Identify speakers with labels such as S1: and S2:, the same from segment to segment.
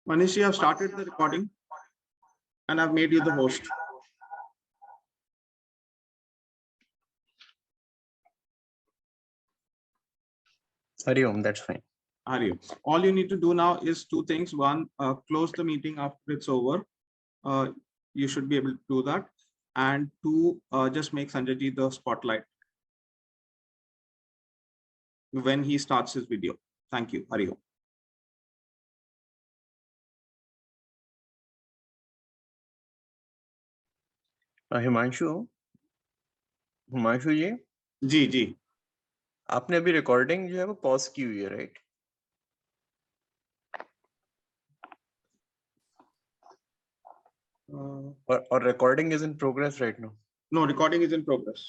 S1: Manish, you have started the recording and I've made you the host.
S2: Hari Om, that's fine.
S1: Hari. All you need to do now is two things. One, close the meeting after it's over. You should be able to do that. And two, just make Sanjay the spotlight when he starts his video. Thank you. Hari Om.
S2: Himanshu जी
S1: जी जी
S2: आपने अभी recording जो है वो pause की हुई है, right? और recording is in progress right now?
S1: No, recording is in progress.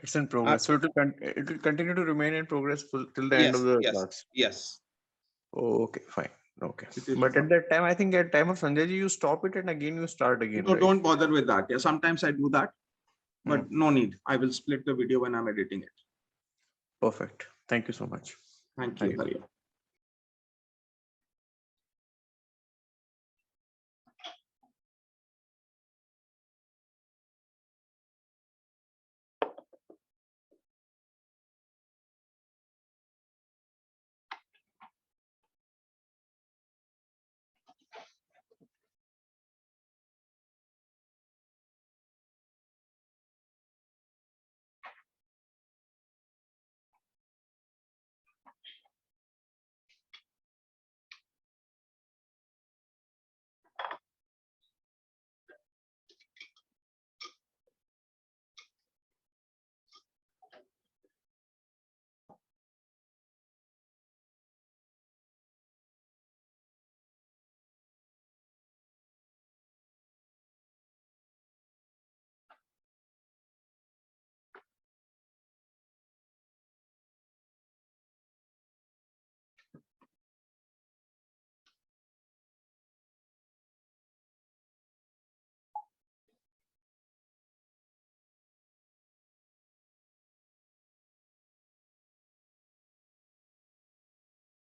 S2: It's in progress. So it will continue to remain in progress till the end of the class.
S1: Yes.
S2: Oh, okay, fine. Okay. But at that time, I think at time of Sanjay ji, you stop it and again you start again.
S1: No,
S2: right?
S1: don't bother with that. Yeah, sometimes I do that, but no need. I will split the video when I'm editing it.
S2: Perfect. Thank you so much.
S1: Thank you. Hari Om.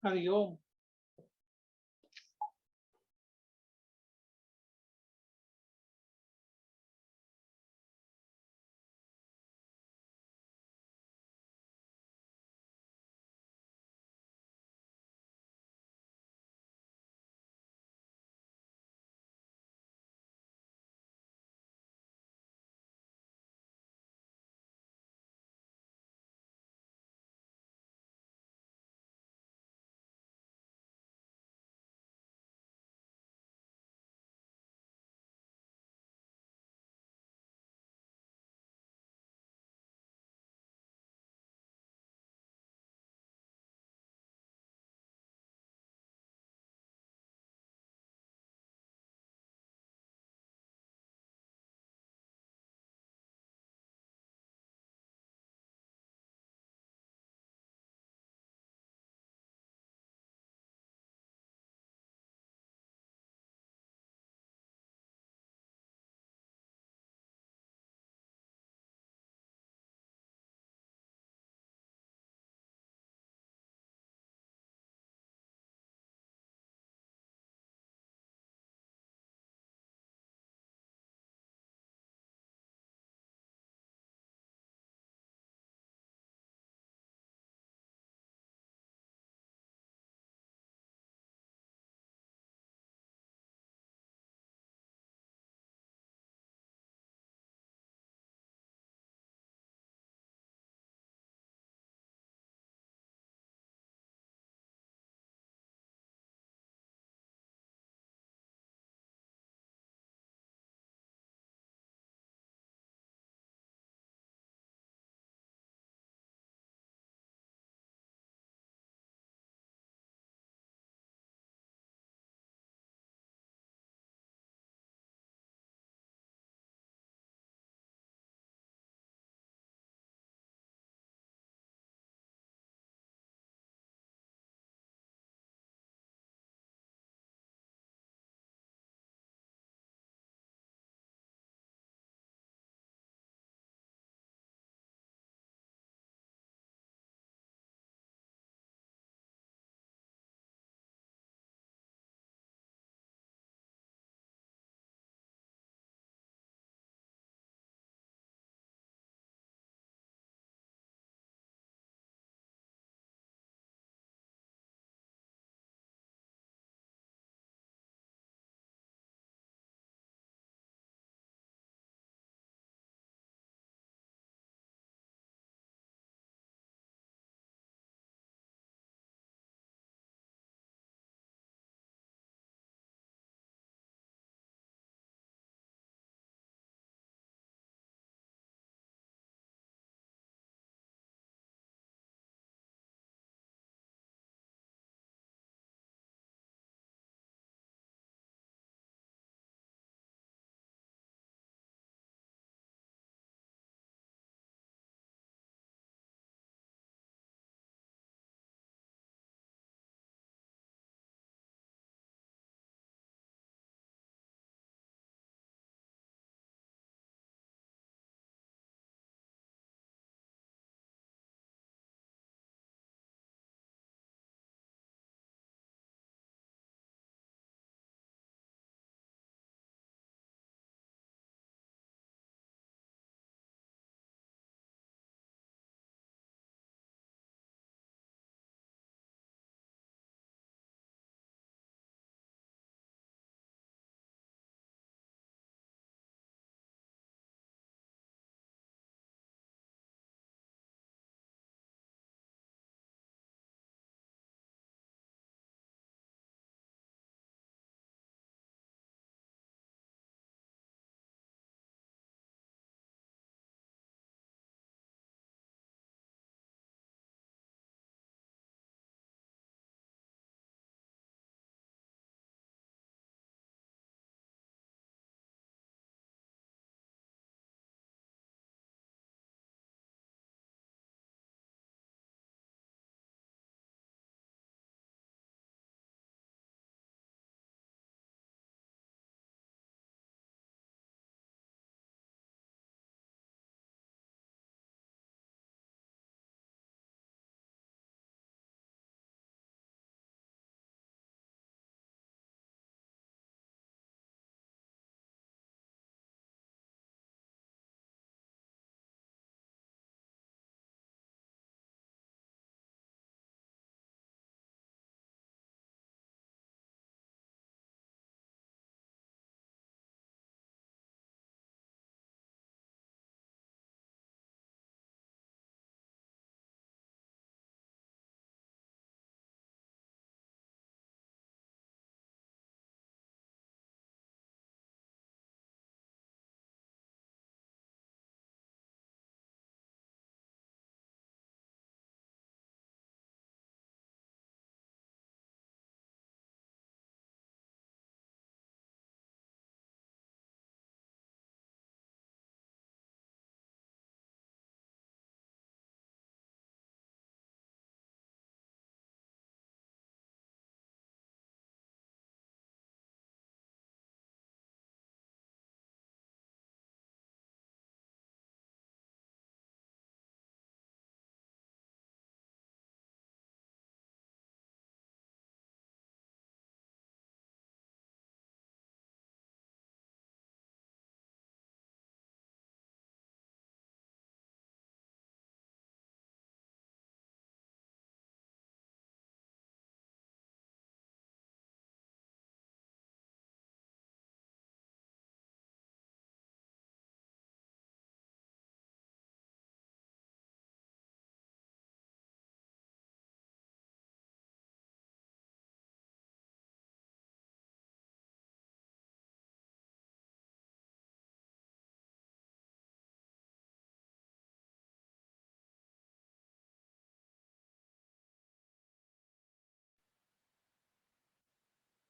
S3: Hari Om.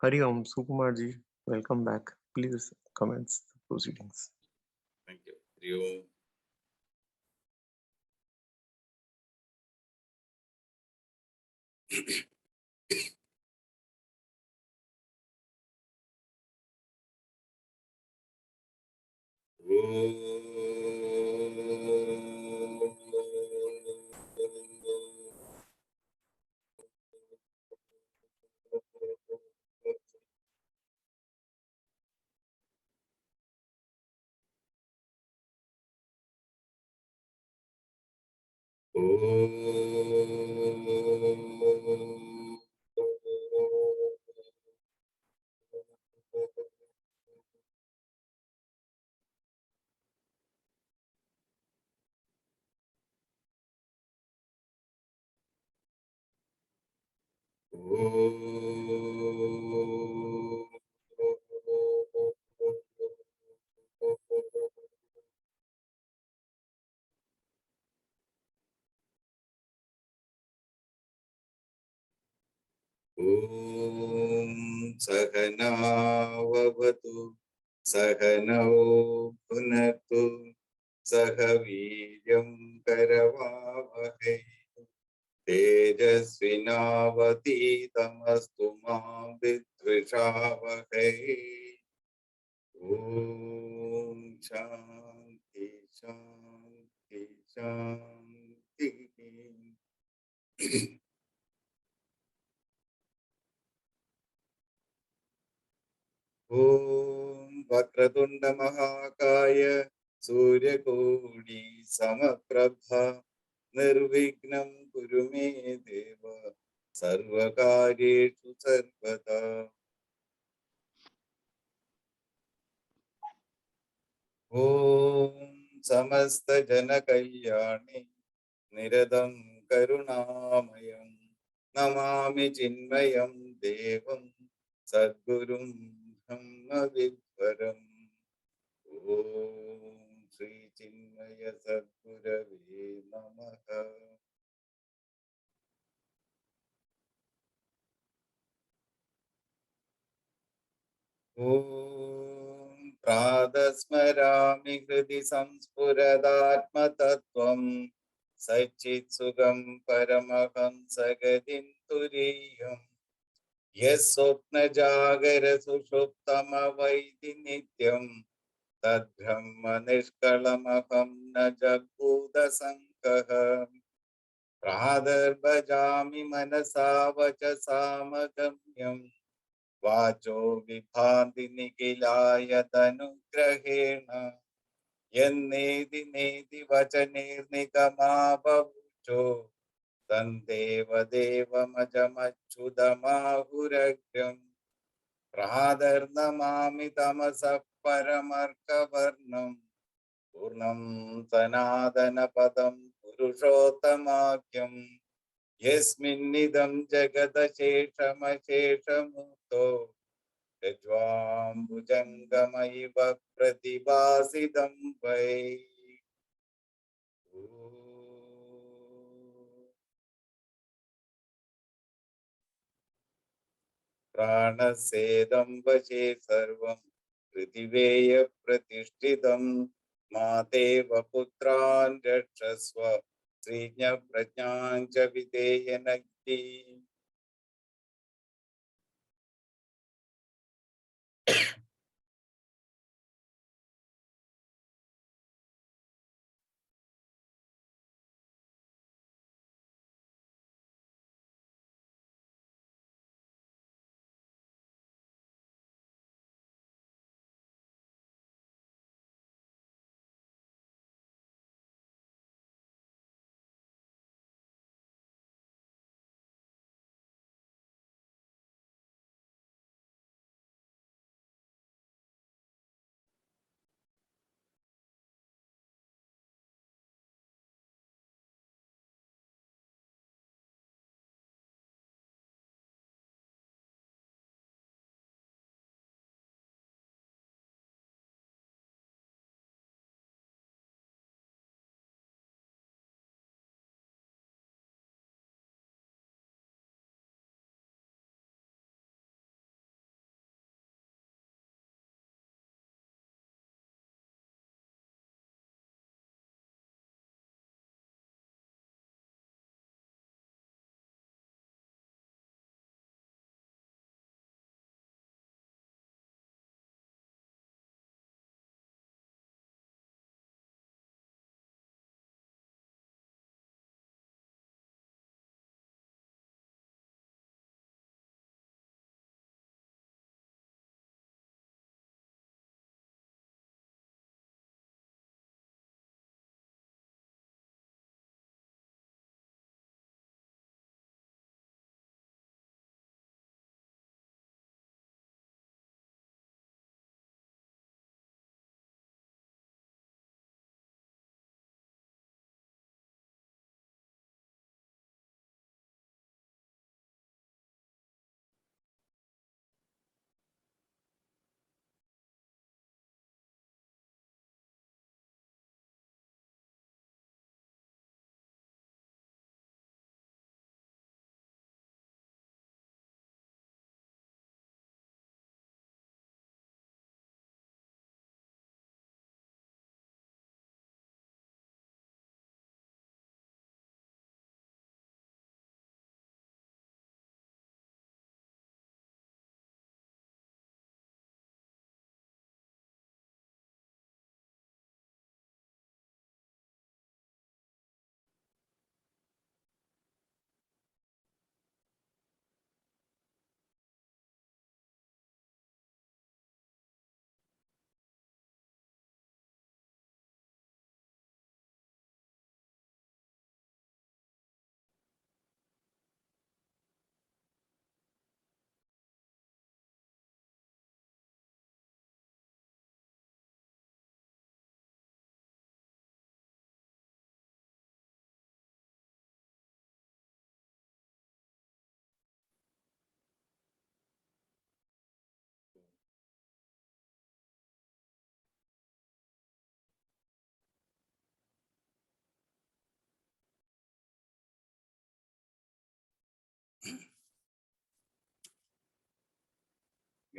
S2: Hari Om, Sukumar ji, welcome back. Please commence the proceedings.
S4: Thank you. Hari Om. ॐ सहनावतु सहनौ भुनक्तु सह वीर्यं करवावहै तेजस्विनावतीतमस्तु मा विद्विषावहै ॐ शान्ति शान्ति शान्तिः ॐ वक्रतुण्ड महाकाय सूर्यकोटि समप्रभा निर्विघ्नं कुरु मे देव सर्वकार्येषु सर्वदा। ॐ समस्त जनकल्याणे निरतं करुणामयं नमामि चिन्मयं देवं सद्गुरुं ब्रह्मविद्वरम्। ॐ श्री चिन्मय सद्गुरवे नमः। ॐ प्रातस्मरामि हृदि संस्फुरदात्मतत्त्वं सच्चित्सुखं परमहंसगतिं तुरीयम् यः स्वप्नजागरसुषुप्तमवैति नित्यं तद्ब्रह्म निष्कळमहं न जग्भूतसङ्कः प्रादर्भजामि मनसा वचसामगम्यम् वाचो विभाति निखिलाय तनुग्रहेण यन्नेति नेति वचनेर्निगमावचो तन्देव देवमजमच्युतमाहुरग्रम् प्रादर्नमामि तमसः परमर्कवर्णम् पूर्णं सनातनपदं पुरुषोत्तमाख्यम् यस्मिन्निदं जगदशेषमशेषमूर्तो यज्वाम्बुजङ्गमैव प्रतिभासितं वै। प्राणसेदं वशे सर्वं पृथिवेय प्रतिष्ठितं मातेव पुत्रान् रक्षस्व श्रीज्ञ प्रज्ञां च विधेय नक्ति।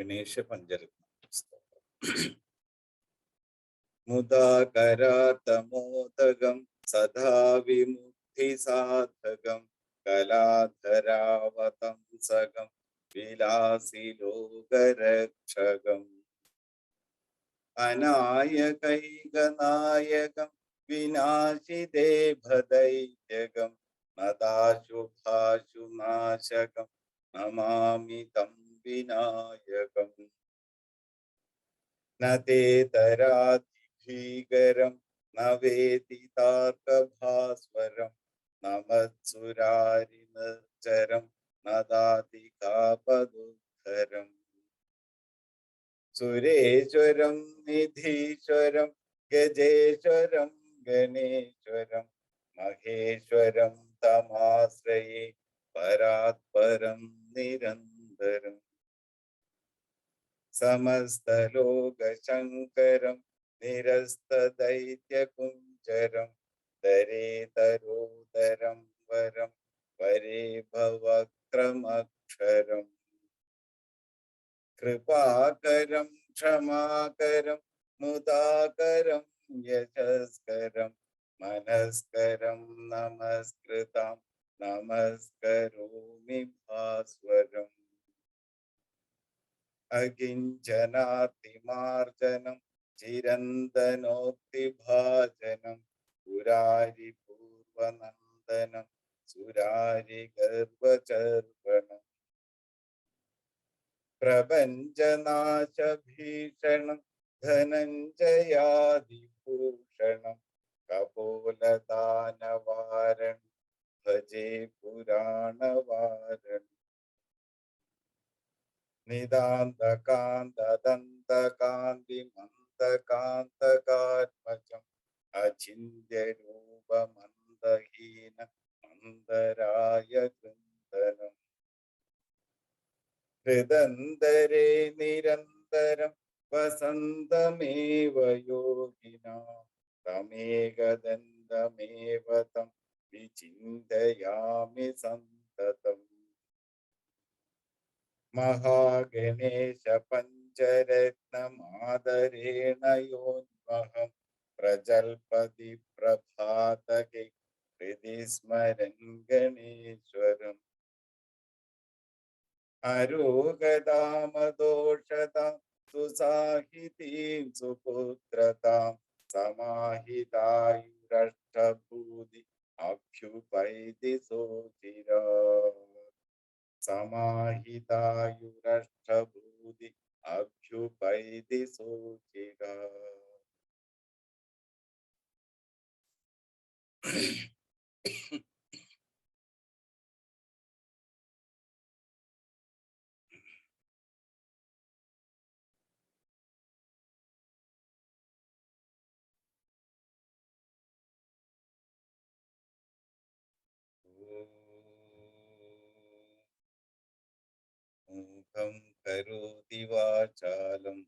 S4: ഗണേശ പഞ്ചരത്ന മുദാകരാതമോദകം സദാ വിമുക്തി സാധകം കലാധരാവതംസകം വിലാസി ലോകരക്ഷകം അനായകൈകനായകം വിനാശിദേഭദൈത്യകം നദാശുഭാശുനാശകം നമാമി തം വിനായകം നതേതരാതിഭീകരം നവേദിതാർക്കഭാസ്വരം നമത്സുരാരിനിർജരം നദാതികാപദുദ്ധരം സുരേശ്വരം നിധീശ്വരം ഗജേശ്വരം ഗണേശ്വരം മഹേശ്വരം തമാശ്രയേ പരാത്പരം നിരന്തരം സമസ്തലോകശങ്കരം നിരസ്തദൈത്യകുഞ്ചരം ദരേതരോദരം വരം വരേ ഭവക്രമക്ഷരം കൃപാകരം ക്ഷമാകരം മുദാകരം യശസ്കരം മനസ്കരം നമസ്കൃതം നമസ്കരോമി ഭാസ്വരം അകിഞ്ചനാതിമാർജനം ചിരന്തനോക്തിഭാജനം പുരാരി പൂർവനന്ദനം സുരാരി ഗർഭചർവണം പ്രപഞ്ചനാശഭീഷണം ധനഞ്ജയാദിഭൂഷണം കപോലദാനവാരണം ഭജേ പുരാണവാരണം നിതാന്തകാന്തദന്തകാന്തി മന്ദകാന്തകാത്മജം അചിന്യരൂപമന്ദഹീന മന്ദരായ കൃന്ദനം ഹൃദന്തരേ നിരന്തരം വസന്തമേവ യോഗിനാം തമേകദന്തമേവ തം വിചിന്തയാമി സന്തതം മഹാഗണേശ പഞ്ചരത്നമാദരേണ യോന്വഹം പ്രജൽപതി പ്രഭാതകെ ഹൃദി സ്മരൻ ഗണേശ്വരം അരോഗതാമദോഷതാം സുസാഹിതീം സുപുത്രതാം സമാഹിതായുരഷ്ടഭൂതി അഭ്യുപൈതി സോചിരാ സമാഹിതായുരഷ്ടഭൂതി അഭ്യുപൈതി സോചിരാ. മൂകം കരോതി വാചാലം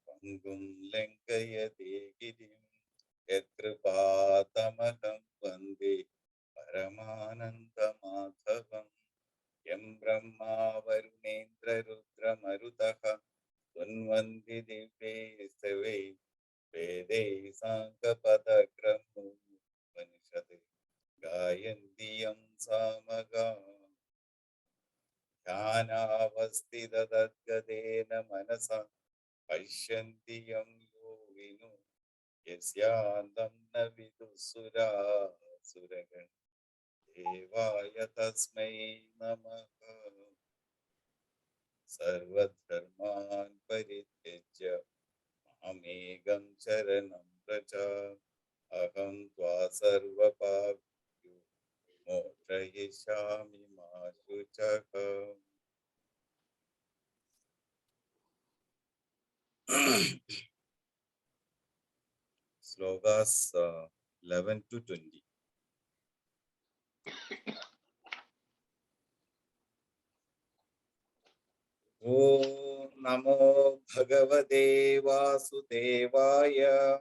S4: പങ്കും ലംഘയതേ ഗിരിം യത്കൃപാതമഹം വന്ദേ പരമാനന്ദമാധവം യം ബ്രഹ്മാ വരുണേന്ദ്രരുദ്രമരുതഃ തുന്വന്തി ദിവ്യൈസ്തവൈ വേദൈ സാംഗപദക്രമോപനിഷദ് ഗായന്തി യം സാമഗാഃ ധ്യാനാവസ്ഥിതതദ്ഗതേന മനസാ പശ്യന്തി യം യോഗിനോ യസ്യാന്തം ന വിദുഃസുരാസുരഗണ ദേവായ തസ്മൈ നമഃ. സർവധർമാൻ പരിത്യജ്യ മാമേകം ശരണം വ്രജ അഹം ത്വാ സർവപാപേഭ്യോ മോക്ഷയിഷ്യാമി മാ ശുചഃ. Slokas 11 to 20. Om Namo Bhagavate Vasudevaya.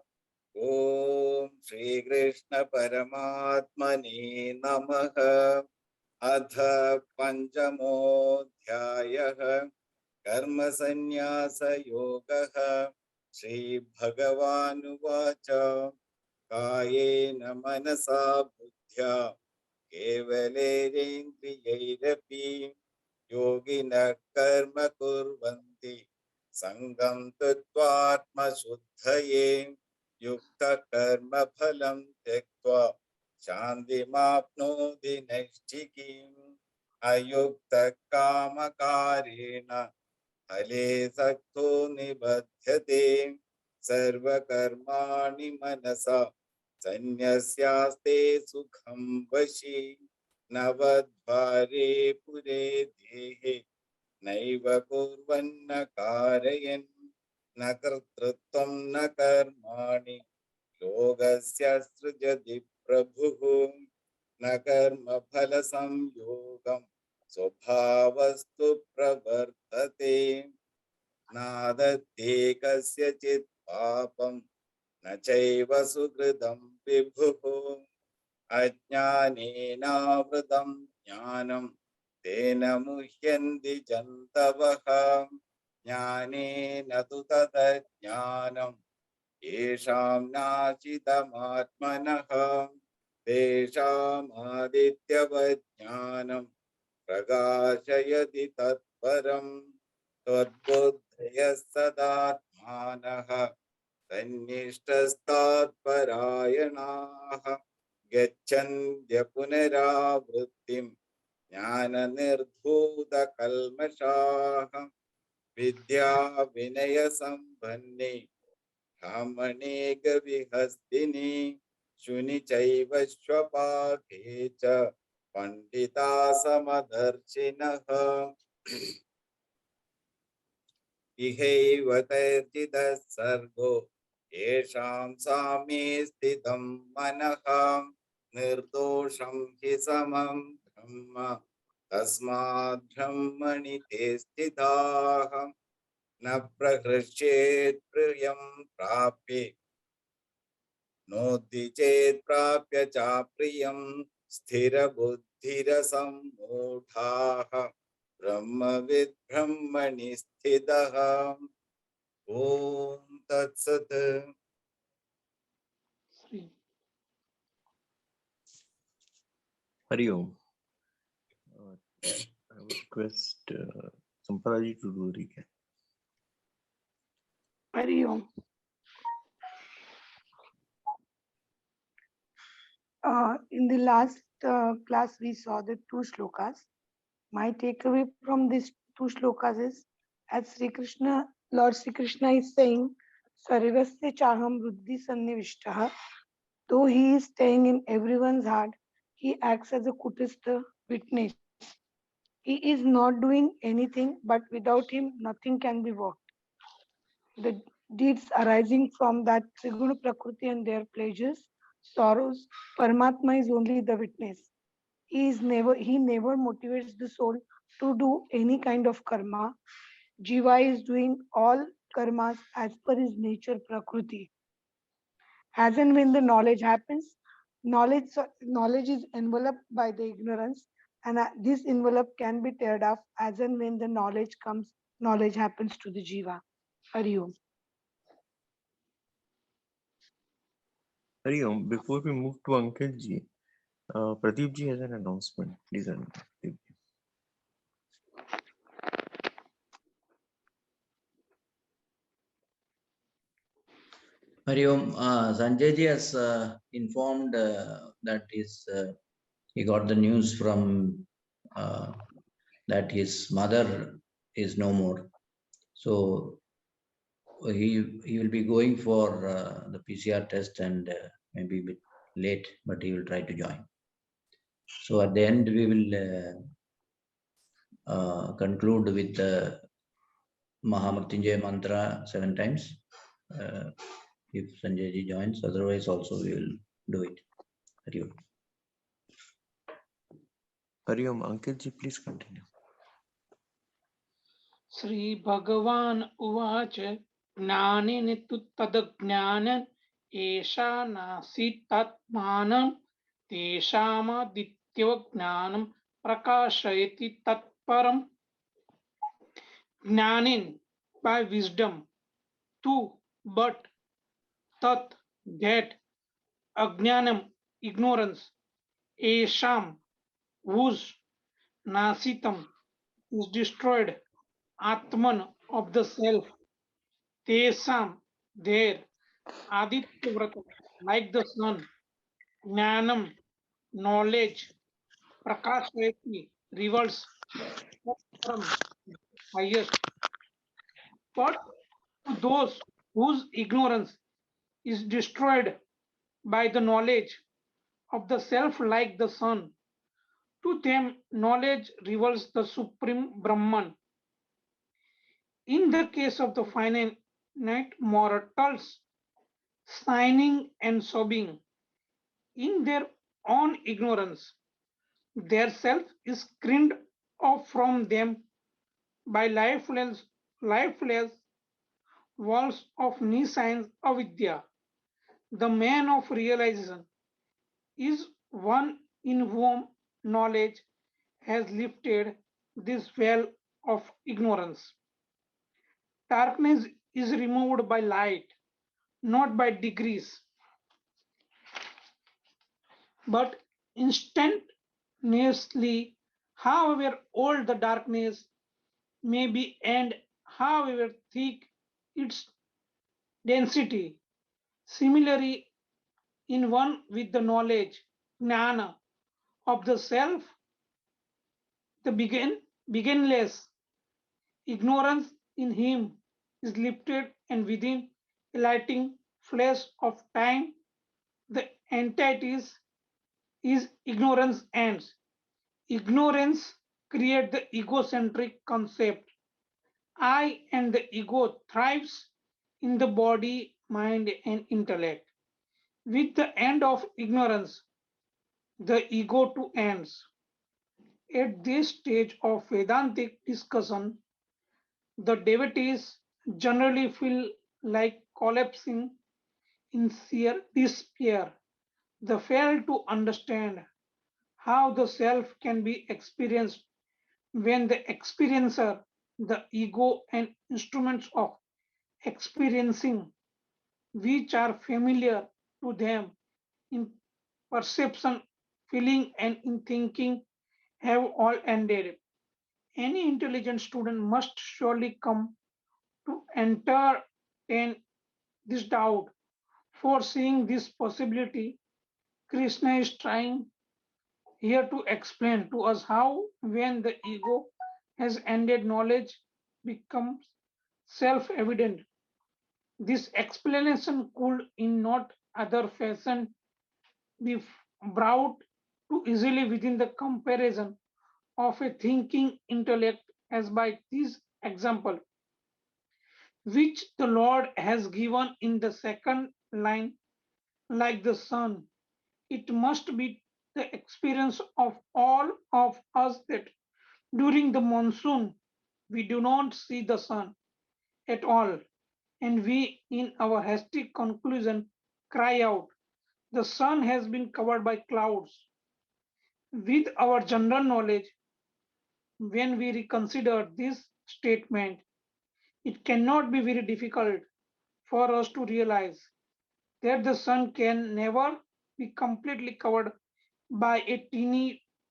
S4: Om Shri Krishna Paramatmane Namaha. Adha Panchamo Dhyayah कर्मसन्न्यासयोगः श्रीभगवानुवाच कायेन मनसा बुद्ध्या केवलेन्द्रियैरपि योगिनः कर्म कुर्वन्ति सङ्गं कृत्वात्मशुद्धये युक्तः कर्मफलं त्यक्त्वा शान्तिमाप्नोति नैष्ठिकीम् अयुक्तः कामकारेण फले सक्तो निबध्यते सर्वकर्माणि मनसा सन्न्यस्यास्ते सुखं वशी नवद्वारे पुरे देहे नैव कुर्वन्न कारयन् न कर्तृत्वं न कर्माणि योगस्य सृजति प्रभुः न कर्मफलसंयोगं स्वभावस्तु प्रवर्तते नादत्ते कस्यचित् पापं न चैव सुकृतं विभुः अज्ञानेनावृतं ज्ञानं तेन मुह्यन्ति जन्तवः ज्ञानेन तु तदज्ञानं येषां नाशितमात्मनः तेषामादित्यवत् ज्ञानं प्रकाशयति तत्परं त्वद्बुद्धयः सदात्मानः तन्निष्ठस्तात्परायणाः गच्छन्त्य पुनरावृत्तिं ज्ञाननिर्धूतकल्मषाः विद्या विनयसम्पन्ने ब्राह्मणे गविहस्तिनि शुनि चैव श्वपाके च पंडिता समदर्शिनः इहैव तैर्जितः सर्गो येषां साम्ये स्थितं मनः निर्दोषं हि समं ब्रह्म तस्माद् ब्रह्मणि ते स्थिताः न प्रहृष्येत् प्रियं प्राप्ये नोद्धि चेत् प्राप्य चाप्रियं स्थिरबुद्धिरसम्मूढाः ब्रह्मविद् ब्रह्मणि स्थितः ॐ तत्सत्
S3: Sri.
S2: Hari Om. I would request Sampadaji to do a recap.
S5: Hari Om. In the last class, we saw the two shlokas. My takeaway from these two shlokas is, as Lord Sri Krishna is saying, Sarvasya chaham buddhi sannivishtaha. Though he is staying in everyone's heart, he acts as a kutastha witness. He is not doing anything, but without him, nothing can be worked. The deeds arising from that Triguna Prakriti and their pleasures, sorrows, Paramatma is only the witness. He never motivates the soul to do any kind of karma. Jiva is doing all karmas as per his nature Prakriti. As and when the knowledge happens, knowledge is enveloped by the ignorance, and this envelope can be teared off as and when the knowledge comes, knowledge happens to the Jiva. Hari Om.
S2: Hari Om. Before we move to Ankit ji, Pradeep ji has an announcement. Please, Pradeep ji.
S6: Hari Om. Sanjay ji has informed that he got the news from that his mother is no more. So he will be going for the PCR test and maybe a bit late, but he will try to join. So at the end, we will conclude with the Mahamrityunjaya mantra 7 times. If Sanjay ji joins, otherwise also we will do it. Hari Om.
S2: Hari Om. Ankit ji, please continue.
S3: Sri Bhagavan Uvacha Gnaneni tu tadajnanan Esha nasi tatmanam Teshama dityava gnanam Prakashayati tatparam Jnanin, by wisdom. Tu, but. Tat, that. Ajnanam, ignorance. Esham, whose. Nasitam, is destroyed. Atman, of the self. Tesam, there. Adityavrata, like the sun. Jnanam, knowledge. Prakashayati, reverse. Param, highest. But to those whose ignorance is destroyed by the knowledge of the self like the sun, to them knowledge reveals the supreme Brahman. In the case of the finite mortals, signing and sobbing in their own ignorance, their self is screened off from them by lifeless walls of nescience avidya. The man of realization is one in whom knowledge has lifted this veil of ignorance. Darkness is removed by light, not by degrees, but instantaneously, however old the darkness may be and however thick its density. Similarly, in one with the knowledge, jnana, of the self, the beginless ignorance in him is lifted, and within a lighting flash of time, the entities is ignorance ends. Ignorance creates the egocentric concept. I and the ego thrives in the body, mind, and intellect. With the end of ignorance, the ego too ends. At this stage of Vedantic discussion, the devotees generally feel like collapsing in sheer despair. They fail to understand how the self can be experienced when the experiencer, the ego, and instruments of experiencing, which are familiar to them in perception, feeling, and in thinking, have all ended. Any intelligent student must surely come to entertain this doubt. Foreseeing this possibility, Krishna is trying here to explain to us how, when the ego has ended, knowledge becomes self evident. This explanation could, in not other fashion, be brought too easily within the comparison of a thinking intellect, as by this example, which the Lord has given in the second line, like the sun. It must be the experience of all of us that during the monsoon we do not see the sun at all, and we, in our hasty conclusion, cry out, the sun has been covered by clouds. With our general knowledge, when we reconsider this statement, it cannot be very difficult for us to realize that the sun can never be completely covered by a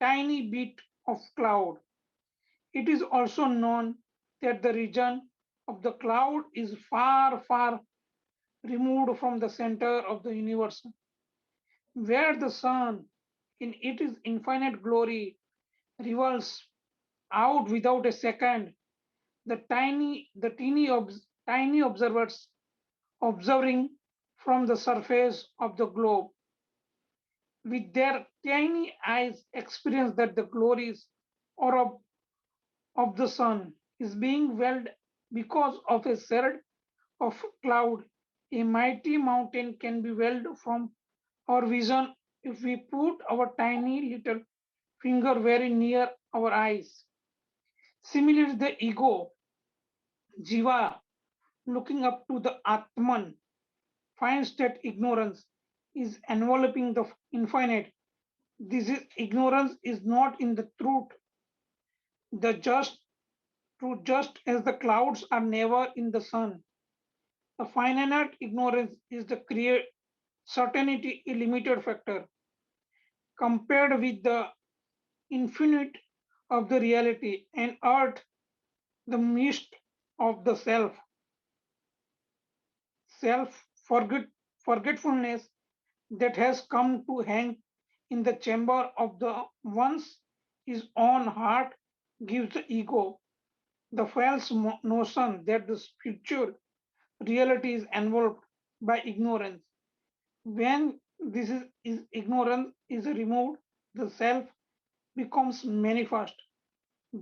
S3: tiny bit of cloud. It is also known that the region of the cloud is far removed from the center of the universe, where the sun, in its infinite glory, revolves out without a second. The tiny observers observing from the surface of the globe with their tiny eyes experience that the glories orb of the sun is being veiled because of a sherd of cloud. A mighty mountain can be veiled from our vision if we put our tiny little finger very near our eyes. Similarly, the ego, jiva, looking up to the Atman, finds that ignorance is enveloping the infinite. This is ignorance is not in the truth the just True, just as the clouds are never in the sun, the finite ignorance is the create certainty a limited factor compared with the infinite of the reality and earth, the mist of the self forgetfulness that has come to hang in the chamber of the one's his own heart gives the ego the false notion that the spiritual reality is enveloped by ignorance. When is ignorance is removed, the self becomes manifest,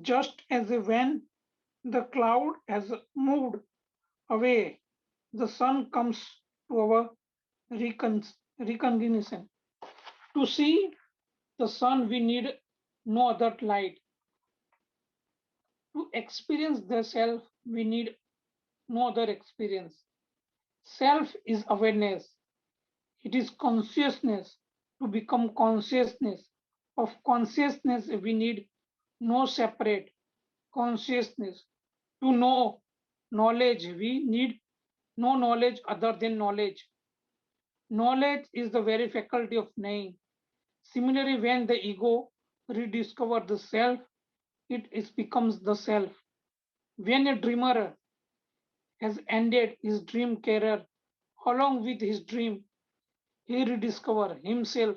S3: just as when the cloud has moved away, the sun comes to our recognition. To see the sun, we need no other light. To experience the self, we need no other experience. Self is awareness, it is consciousness. To become consciousness of consciousness, we need no separate consciousness. To know knowledge, we need no knowledge other than knowledge. Knowledge is the very faculty of knowing. Similarly, when the ego rediscovers the self, becomes the self. When a dreamer has ended his dream career, along with his dream, he rediscovers himself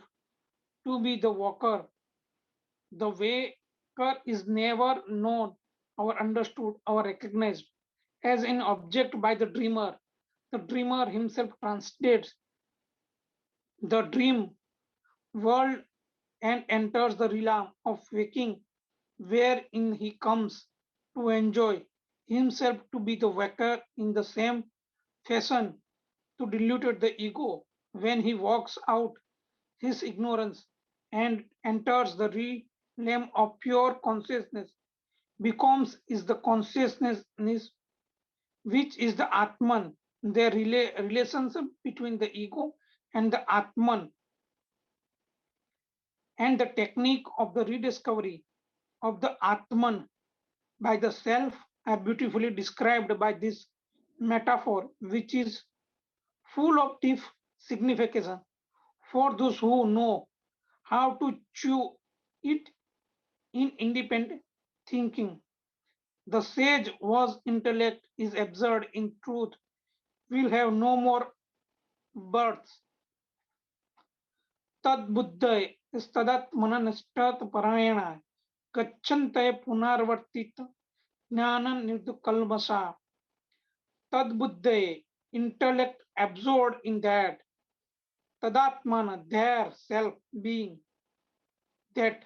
S3: to be the walker. The waker is never known or understood or recognized as an object by the dreamer. The dreamer himself translates the dream world and enters the realm of waking, wherein he comes to enjoy himself to be the waker in the same fashion to dilute the ego when he walks out his ignorance and enters the realm of pure consciousness becomes is the consciousness which is the atman. The relationship between the ego and the atman and the technique of the rediscovery of the atman by the self are beautifully described by this metaphor, which is full of deep signification for those who know how to chew it in independent thinking. The sage whose intellect is absurd in truth will have no more births. तद्बुद्धय तदात्मनष्टत परायण गच्छन्तय पुनर्वर्तित ज्ञान निर्दुकल्मषा. Tadbuddhaye, intellect absorbed in that, tadatmana, their self being, that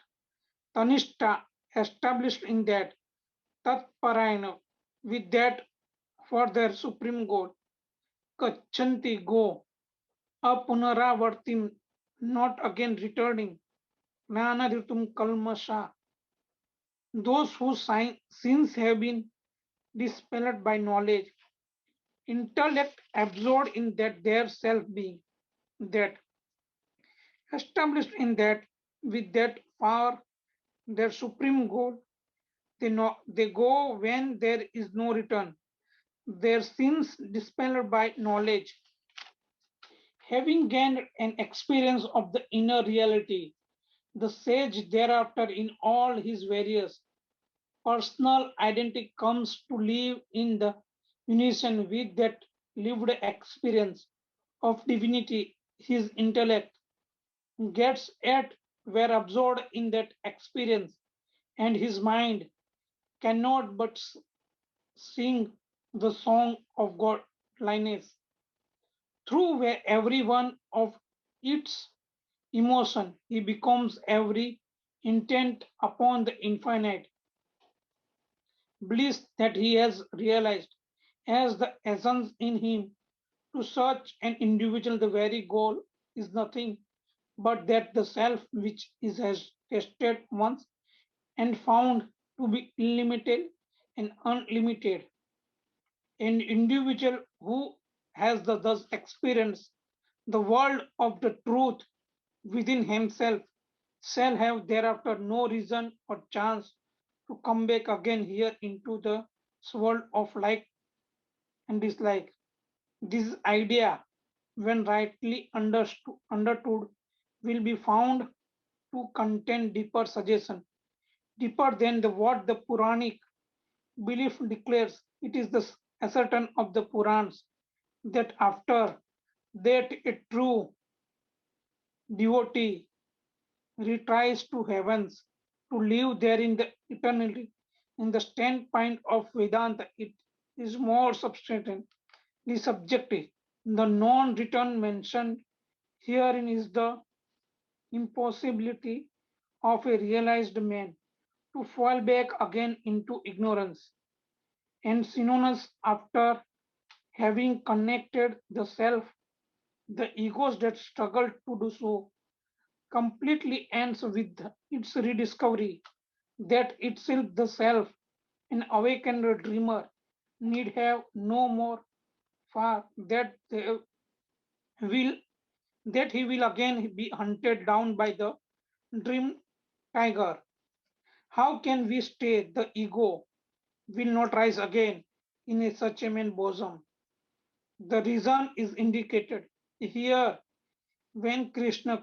S3: tanishta, established in that, tatparayana, with that for their supreme goal, kachanti, go, apunaravartim, not again returning, jnana ritum kalmasha, those whose sins have been dispelled by knowledge, intellect absorbed in that their self being, that established in that with that power, their supreme goal, they go when there is no return. Their sins dispelled by knowledge. Having gained an experience of the inner reality, the sage thereafter in all his various personal identity comes to live in the unison with that lived experience of divinity. His intellect gets at were absorbed in that experience, and his mind cannot but sing the song of godliness through where every one of its emotion he becomes every intent upon the infinite bliss that he has realized as the essence in him. To such an individual the very goal is nothing but that the self which is has tested once and found to be limited and unlimited. An individual who has thus experienced the world of the truth within himself shall have thereafter no reason or chance to come back again here into the world of like and dislike. This idea, when rightly understood, will be found to contain deeper suggestion, deeper than what the Puranic belief declares. It is the assertion of the Purans that after that a true devotee retires to heavens to live there in the eternity. In the standpoint of Vedanta, it is more substantially subjective. The non-return mentioned herein is the impossibility of a realized man to fall back again into ignorance and synonymous after having connected the self, the egos that struggle to do so completely ends with its rediscovery that itself the self, an awakened dreamer, need have no more far that they will that he will again be hunted down by the dream tiger. How can we stay? The ego will not rise again in such a man's bosom. The reason is indicated here when Krishna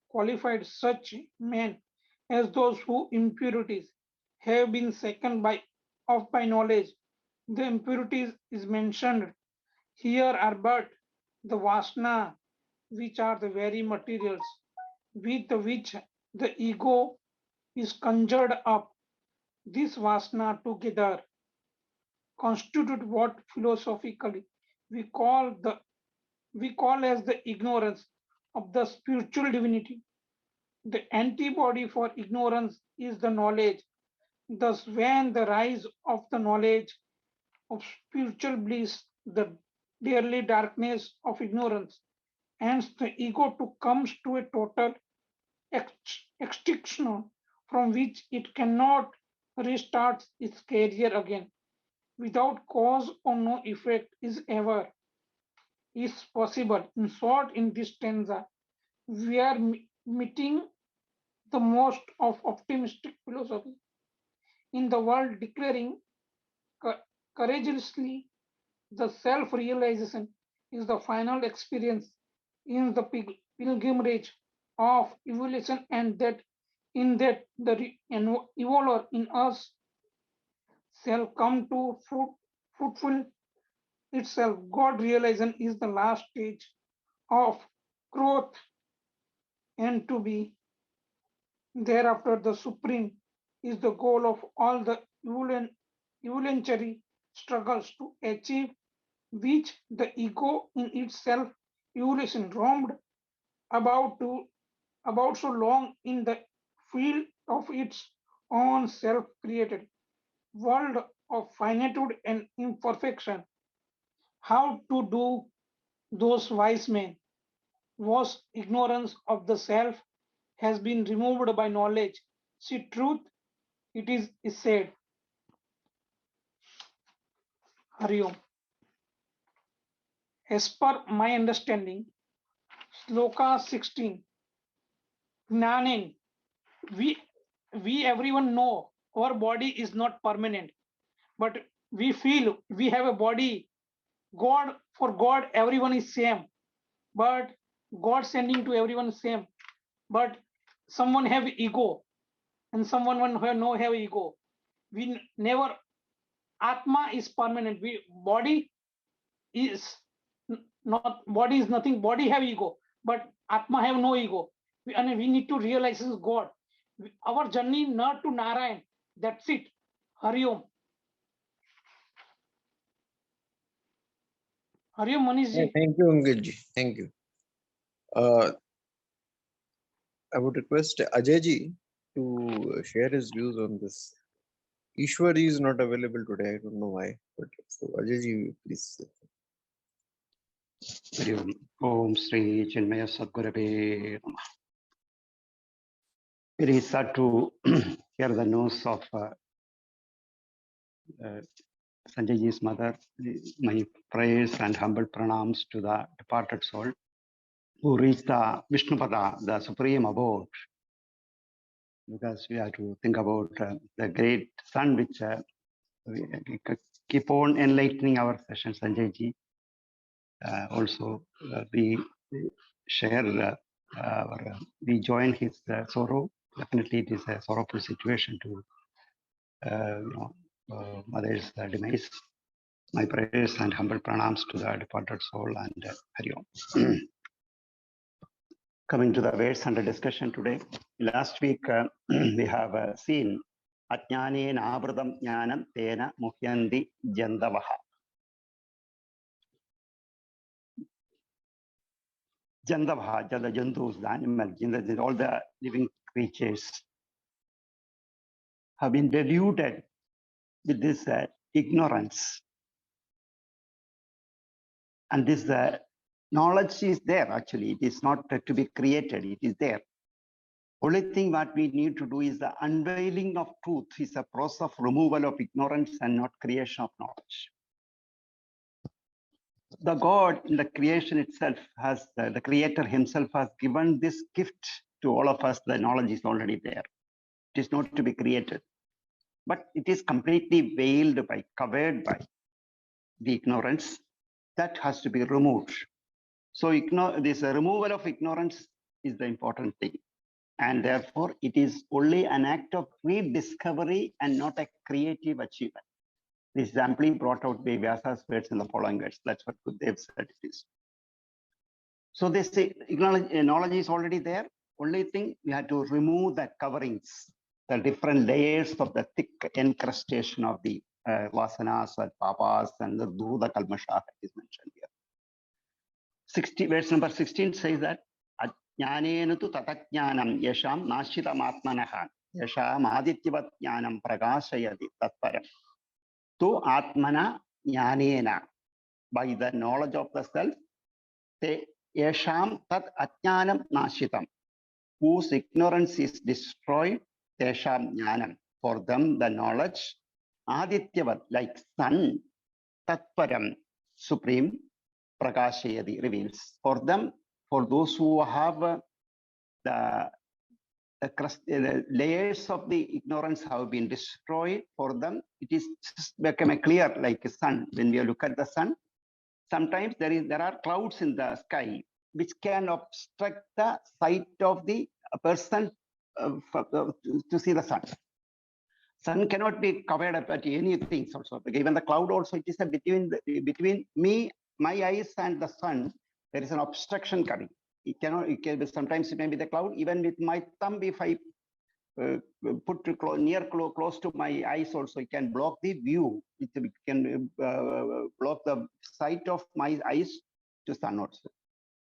S3: qualified such men as those whose impurities have been second off by knowledge. The impurities is mentioned here are but the vasana, which are the very materials with which the ego is conjured up. This vasana together constitute what philosophically we call the we call as the ignorance of the spiritual divinity. The antibody for ignorance is the knowledge. Thus, when the rise of the knowledge of spiritual bliss, the dearly darkness of ignorance, and the ego to comes to a total extinction from which it cannot restart its career again without cause or no effect is possible. In short, in this stanza, we are meeting the most of optimistic philosophy in the world, declaring courageously the self-realization is the final experience in the pilgrimage of evolution, and that in that the evolver in us shall come to fruitful itself. God realization is the last stage of growth and to be thereafter the supreme is the goal of all the evolutionary struggles to achieve which the ego in itself evolution roamed about to about so long in the field of its own self-created world of finitude and imperfection. How to do those wise men was ignorance of the self has been removed by knowledge. See, truth, it is said. Hari Om. As per my understanding, Sloka 16, Jnanin, we everyone know our body is not permanent, but we feel we have a body. For God, everyone is same, but God sending to everyone same. But someone have ego, and someone have no have ego. We never Atma is permanent. Body is not body is nothing. Body have ego, but Atma have no ego. And we need to realize this is God. Our journey not to Narayan. That's it. Hari Om. Hari Om, Manish ji.
S2: Thank you, Angilji. Thank you. I would request Ajay ji to share his views on this. Ishwari is not available today. I don't know why, but so Ajay ji, please.
S7: Hari Om. Om Sri Chinmaya Sadgurave Namah. Very sad to hear the news of Sanjay ji's mother. My prayers and humble pranams to the departed soul who reached the Vishnupada, the supreme abode. because we have to think about the great sun which we keep on enlightening our session, Sanjay ji. Also, we share we join his sorrow. Definitely, it is a sorrowful situation to mother's demise. My prayers and humble pranams to the departed soul and Hari Om. Coming to the verse under discussion today. Last week we have seen Ajnanena Avradam Jnanam Tena Muhyandi Jandavaha. Jandavaha, the Jandus, the animals, all the living creatures have been deluded with this ignorance. And this knowledge is there actually. It is not to be created, it is there. Only thing what we need to do is the unveiling of truth is a process of removal of ignorance and not creation of knowledge. The God in the creation itself has, the creator himself has given this gift to all of us. The knowledge is already there. It is not to be created, but it is completely veiled by, covered by the ignorance that has to be removed. So this removal of ignorance is the important thing. And therefore, it is only an act of rediscovery and not a creative achievement. This is amply brought out by Vyasa's words in the following words. That's what Gurudev said it is. So this knowledge is already there. Only thing we have to remove the coverings, the different layers of the thick encrustation of the vasanas and papas and the dhuda kalmasha is mentioned here. Verse number 16 says that Jnanenu tu tatajnanam yasham nashitam atmanaha yasham adityavat jnanam prakashayati tatparam. Tu atmana jnanena, by the knowledge of the self, te yasham tat ajnanam nashitam, whose ignorance is destroyed, tesham jnanam, for them the knowledge, adityavat, like sun, tatparam, supreme, prakashayati, reveals. For them, for those who have the layers of the ignorance have been destroyed, for them it is become clear like a sun. When we look at the sun, sometimes there are clouds in the sky which can obstruct the sight of the person to see the sun. Sun cannot be covered up at anything also. Even the cloud also, it is a between me, my eyes and the sun, there is an obstruction coming. It cannot, sometimes it may be the cloud. Even with my thumb, if I put close to my eyes also, it can block the view. It can block the sight of my eyes to sun also.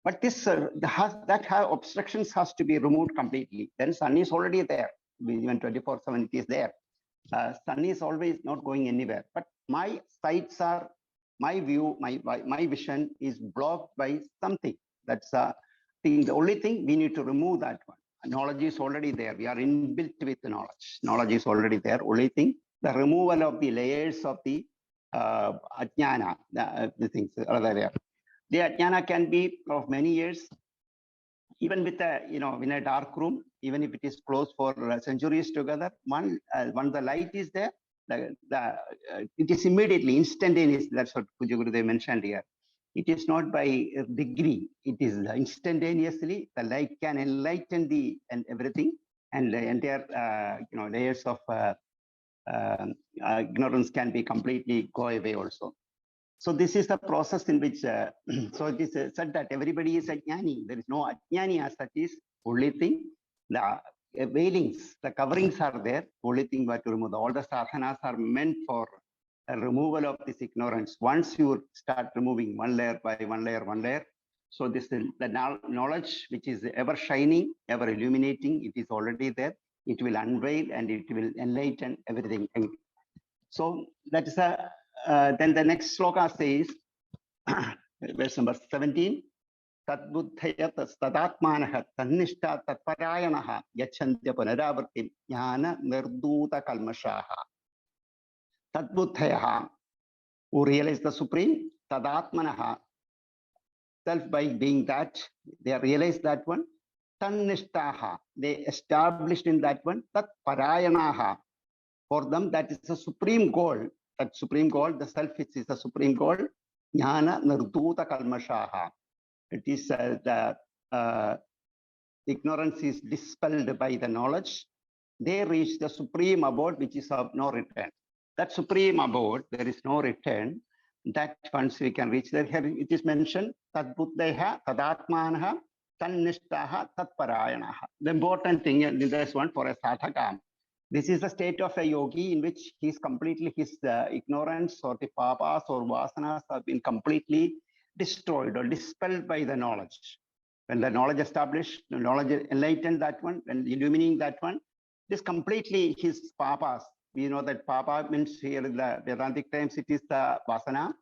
S7: But this obstructions has to be removed completely. Then sun is already there. Even 24/7 it is there. Sun is always not going anywhere. But my sights are, my view, my vision is blocked by something. That's thing. The only thing we need to remove that one. Knowledge is already there. We are inbuilt with the knowledge. Knowledge is already there. Only thing, the removal of the layers of the ajnana, the things are there. The ajnana can be of many years. Even with a, in a dark room, even if it is closed for centuries together, once the light is there, it is immediately instantaneous. That's what Puja Gurudev mentioned here. It is not by degree. It is instantaneously. The light can enlighten and everything, and the entire layers of ignorance can be completely go away also. So this is the process in which, so it is said that everybody is a jnani. There is no ajnani as such is. Only thing, the veilings, the coverings are there. Only thing but to remove. All the sadhanas are meant for a removal of this ignorance. Once you start removing one layer by one layer, so this is the knowledge which is ever shining, ever illuminating. It is already there. It will unveil and it will enlighten everything. So that is a. Then the next sloka says, verse number 17, Tadbuddhaya tadatmanaha tannishta tatparayanaha yachantya punaravartim jnana nirduta kalmashaha. Tadbuddhaya, who realize the supreme, tadatmanaha, self by being that, they realize that one, Tannishtaha, they established in that one, Tat Parayanaha. For them, that is the supreme goal. That supreme goal, the self is the supreme goal. Jnana Nirduta Kalmashaha. It is the ignorance is dispelled by the knowledge. They reach the supreme abode, which is of no return. That supreme abode, there is no return. That once we can reach there, here it is mentioned, Tad Buddheha, Tadatmanaha, Tannishtaha, Tatparayanaha. The important thing in this one for a sadhaka, this is the state of a yogi in which he's completely, his ignorance or the papas or vasanas have been completely destroyed or dispelled by the knowledge. When the knowledge established, the knowledge enlightened that one, when illumining that one, this completely his papas. We know that papa means here in the Vedantic times, it is the vasana,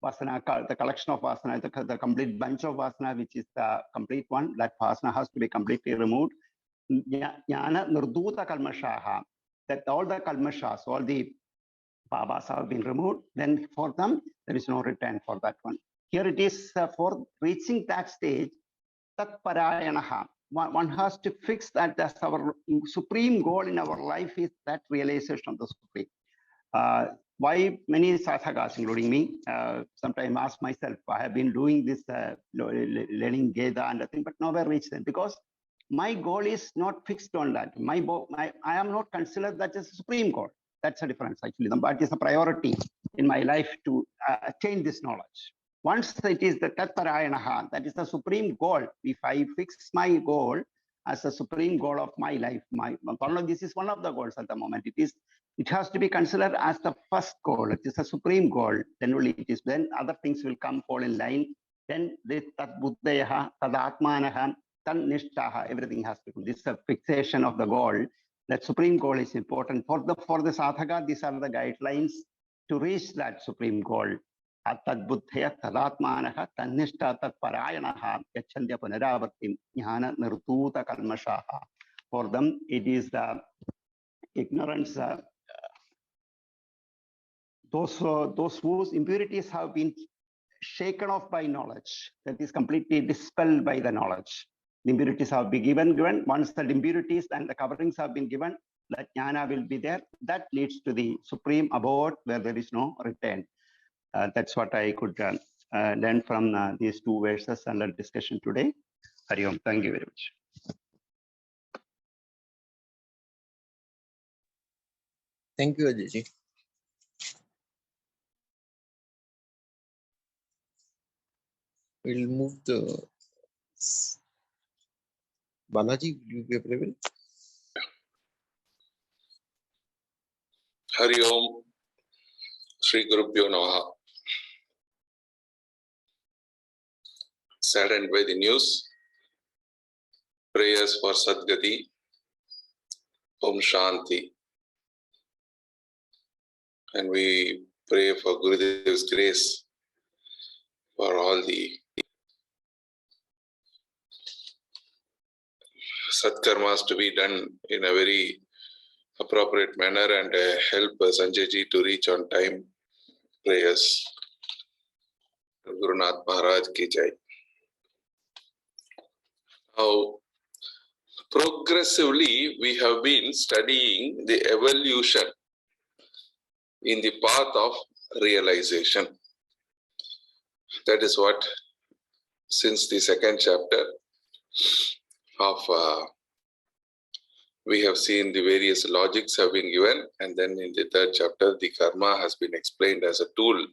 S7: the collection of vasana, the complete bunch of vasana, which is the complete one. That vasana has to be completely removed. Jnana nirduta kalmashaha, that all the kalmashas, all the papas have been removed. Then for them, there is no return for that one. Here it is for reaching that stage, Tat Parayanaha. One has to fix that as our supreme goal in our life is that realization of the supreme. Why many sadhakas, including me, sometimes ask myself, I have been doing this, learning Geda and nothing, but nowhere reached them, because my goal is not fixed on that. I am not considered that as a supreme goal. That's a difference actually. But it's a priority in my life to attain this knowledge. Once it is the Tatparayanaha, that is the supreme goal. If I fix my goal as the supreme goal of my life, this is one of the goals at the moment. It has to be considered as the first goal. It is a supreme goal. Then only it is. Then other things will come fall in line. Then this Tat Buddheha, Tadatmanaha, Tannishtaha, everything has to do. This is a fixation of the goal. That supreme goal is important for the sadhaka. These are the guidelines to reach that supreme goal. Tad buddhaya tadatmanaha tannishta tat parayanaha yachandya punaravartim jnana nirduta kalmashaha. For them, it is the ignorance. Those whose impurities have been shaken off by knowledge, that is completely dispelled by the knowledge. The impurities have been given. Once the impurities and the coverings have been given, that jnana will be there. That leads to the supreme abode where there is no return. That's what I could learn from these two verses under discussion today. Hari Om. Thank you very much.
S2: Thank you, Ajay. We'll move the Balaji. Will you be available?
S8: Hari Om, Sri Gurubhyo Namaha. Saddened by the news, prayers for Sadgati, Om Shanti. And we pray for Gurudev's grace for all the Satkarmas to be done in a very appropriate manner and help Sanjay ji to reach on time. Prayers. Guru Nath Maharaj ki jai. Now, progressively we have been studying the evolution in the path of realization. That is what, since the second chapter of we have seen the various logics have been given, and then in the third chapter the karma has been explained as a tool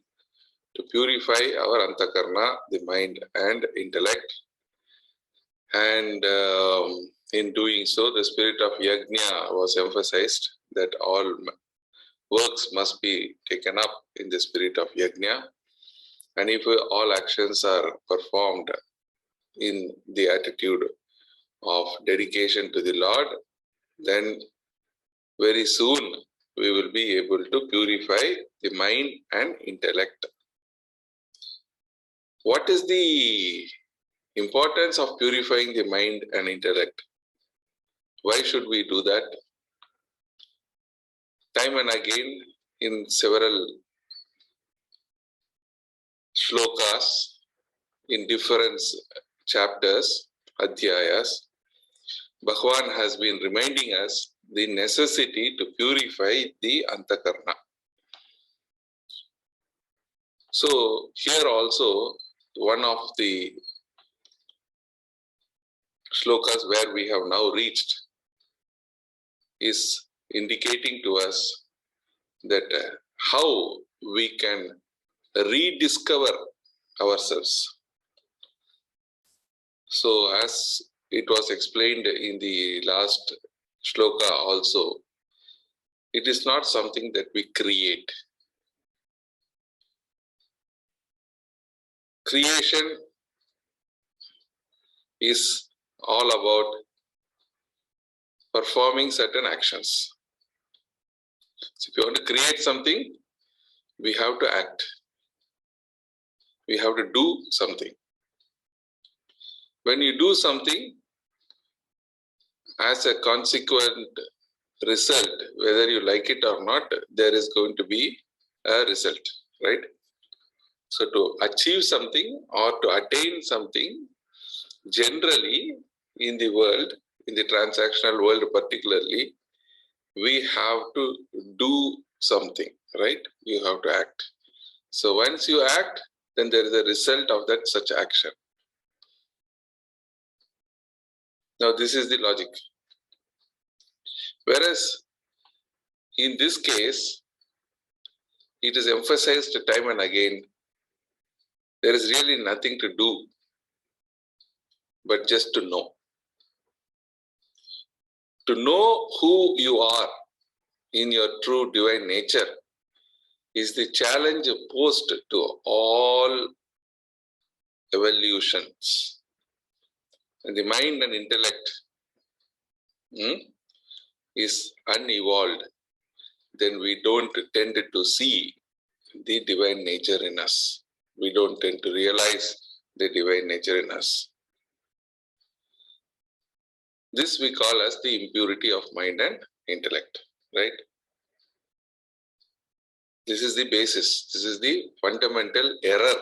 S8: to purify our antakarna, the mind and intellect. And in doing so, the spirit of yajna was emphasized, that all works must be taken up in the spirit of yajna. And if all actions are performed in the attitude of dedication to the Lord, then very soon we will be able to purify the mind and intellect. What is the importance of purifying the mind and intellect? Why should we do that? Time and again, in several shlokas, in different chapters, adhyayas, Bhagavan has been reminding us the necessity to purify the antakarna. So here also one of the shlokas where we have now reached is indicating to us that how we can rediscover ourselves. So as it was explained in the last shloka also, it is not something that we create. Creation is all about performing certain actions. So if you want to create something, we have to act. We have to do something. When you do something, as a consequent result, whether you like it or not, there is going to be a result, right? So to achieve something or to attain something, generally in the world, in the transactional world particularly, we have to do something, right? You have to act. So once you act, then there is a result of that such action. Now this is the logic. Whereas in this case, it is emphasized time and again, there is really nothing to do but just to know. To know who you are in your true divine nature is the challenge posed to all evolutions. And the mind and intellect is unevolved, then we don't tend to see the divine nature in us. We don't tend to realize the divine nature in us. This we call as the impurity of mind and intellect, right? This is the basis. This is the fundamental error,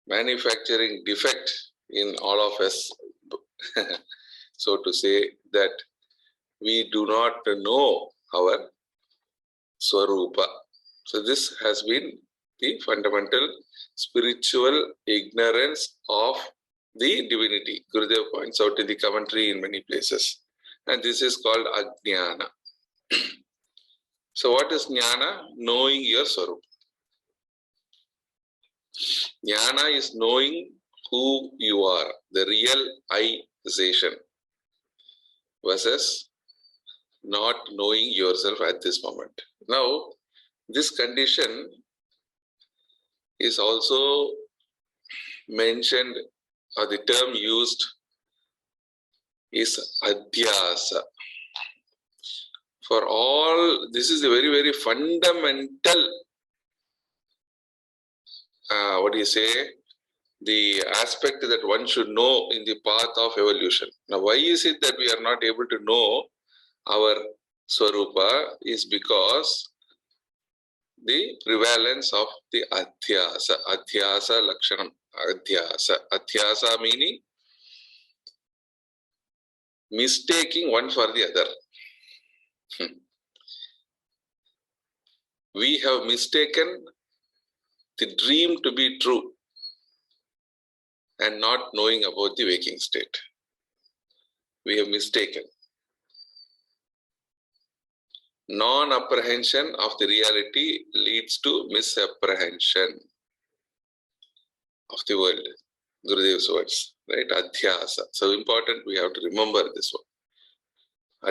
S8: manufacturing defect in all of us, so to say, that we do not know our Swarupa. So this has been the fundamental spiritual ignorance of the divinity. Gurudev points out in the commentary in many places. And this is called Ajnana. So what is Jnana? Knowing your Swarupa. Jnana is knowing who you are, the real I-zation, versus not knowing yourself at this moment. Now, this condition is also mentioned, or the term used is adhyasa. For all, this is a very, very fundamental, the aspect that one should know in the path of evolution. Now, why is it that we are not able to know our Swarupa? Is because the prevalence of the adhyasa lakshanam, adhyasa meaning mistaking one for the other. We have mistaken the dream to be true and not knowing about the waking state. We have mistaken. Non-apprehension of the reality leads to misapprehension of the world. Gurudev's words, right? Adhyasa. So important, we have to remember this one.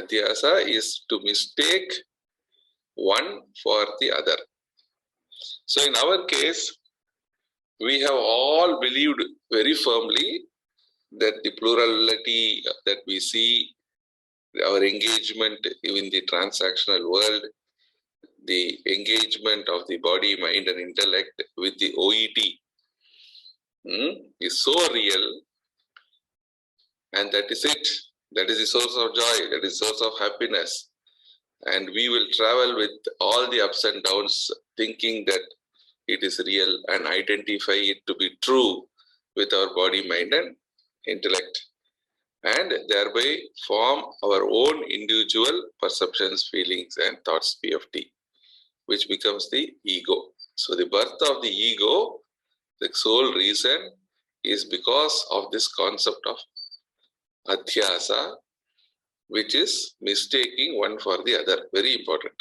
S8: Adhyasa is to mistake one for the other. So in our case, we have all believed very firmly that the plurality that we see, our engagement in the transactional world, the engagement of the body, mind and intellect with the OET is so real, and that is it. That is the source of joy, that is the source of happiness. And we will travel with all the ups and downs thinking that it is real and identify it to be true with our body, mind and intellect. and thereby form our own individual perceptions, feelings, and thoughts, PFT, which becomes the ego. So the birth of the ego, the sole reason, is because of this concept of adhyasa, which is mistaking one for the other. Very important.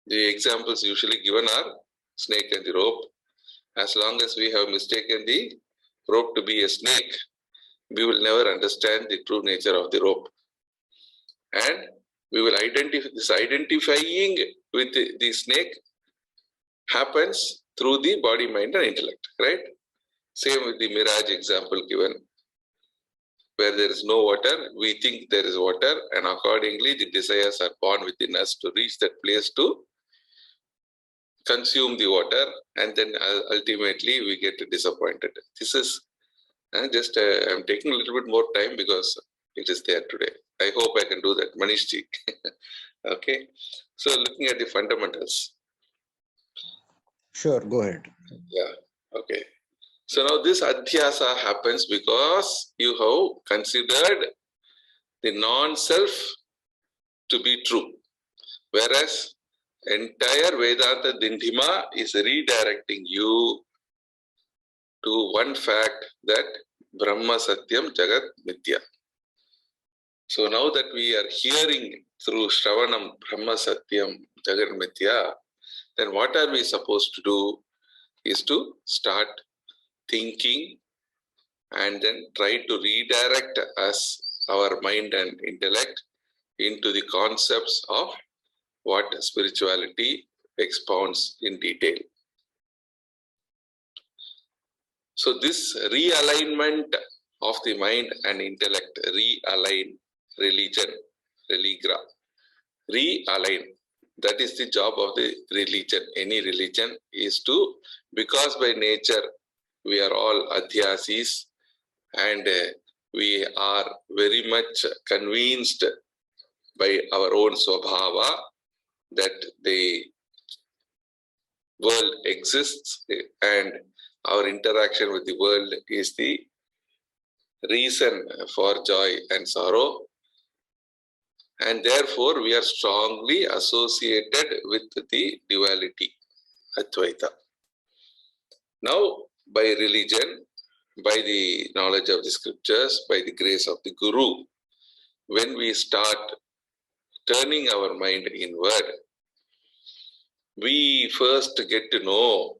S8: The examples usually given are snake and the rope. As long as we have mistaken the rope to be a snake, we will never understand the true nature of the rope. And we will identify this identifying with the snake happens through the body, mind, and intellect, right? Same with the mirage example given. Where there is no water, we think there is water, and accordingly the desires are born within us to reach that place to consume the water, and then ultimately we get disappointed. This is just I'm taking a little bit more time because it is there today. I hope I can do that, Manishji. Okay, so looking at the fundamentals.
S2: Sure, go ahead.
S8: Yeah, okay. So now this adhyasa happens because you have considered the non-self to be true, whereas entire Vedanta Dindhima is redirecting you to one fact, that Brahma Satyam Jagat Mithya. So now that we are hearing through Shravanam Brahma Satyam Jagat Mithya, then what are we supposed to do is to start thinking and then try to redirect us, our mind and intellect, into the concepts of what spirituality expounds in detail. So this realignment of the mind and intellect, realign, religion, religra, realign. That is the job of the religion. Any religion is to, because by nature we are all adhyasis and we are very much convinced by our own swabhava that the world exists and our interaction with the world is the reason for joy and sorrow, and therefore we are strongly associated with the duality, Advaita. Now, by religion, by the knowledge of the scriptures, by the grace of the Guru, when we start turning our mind inward, we first get to know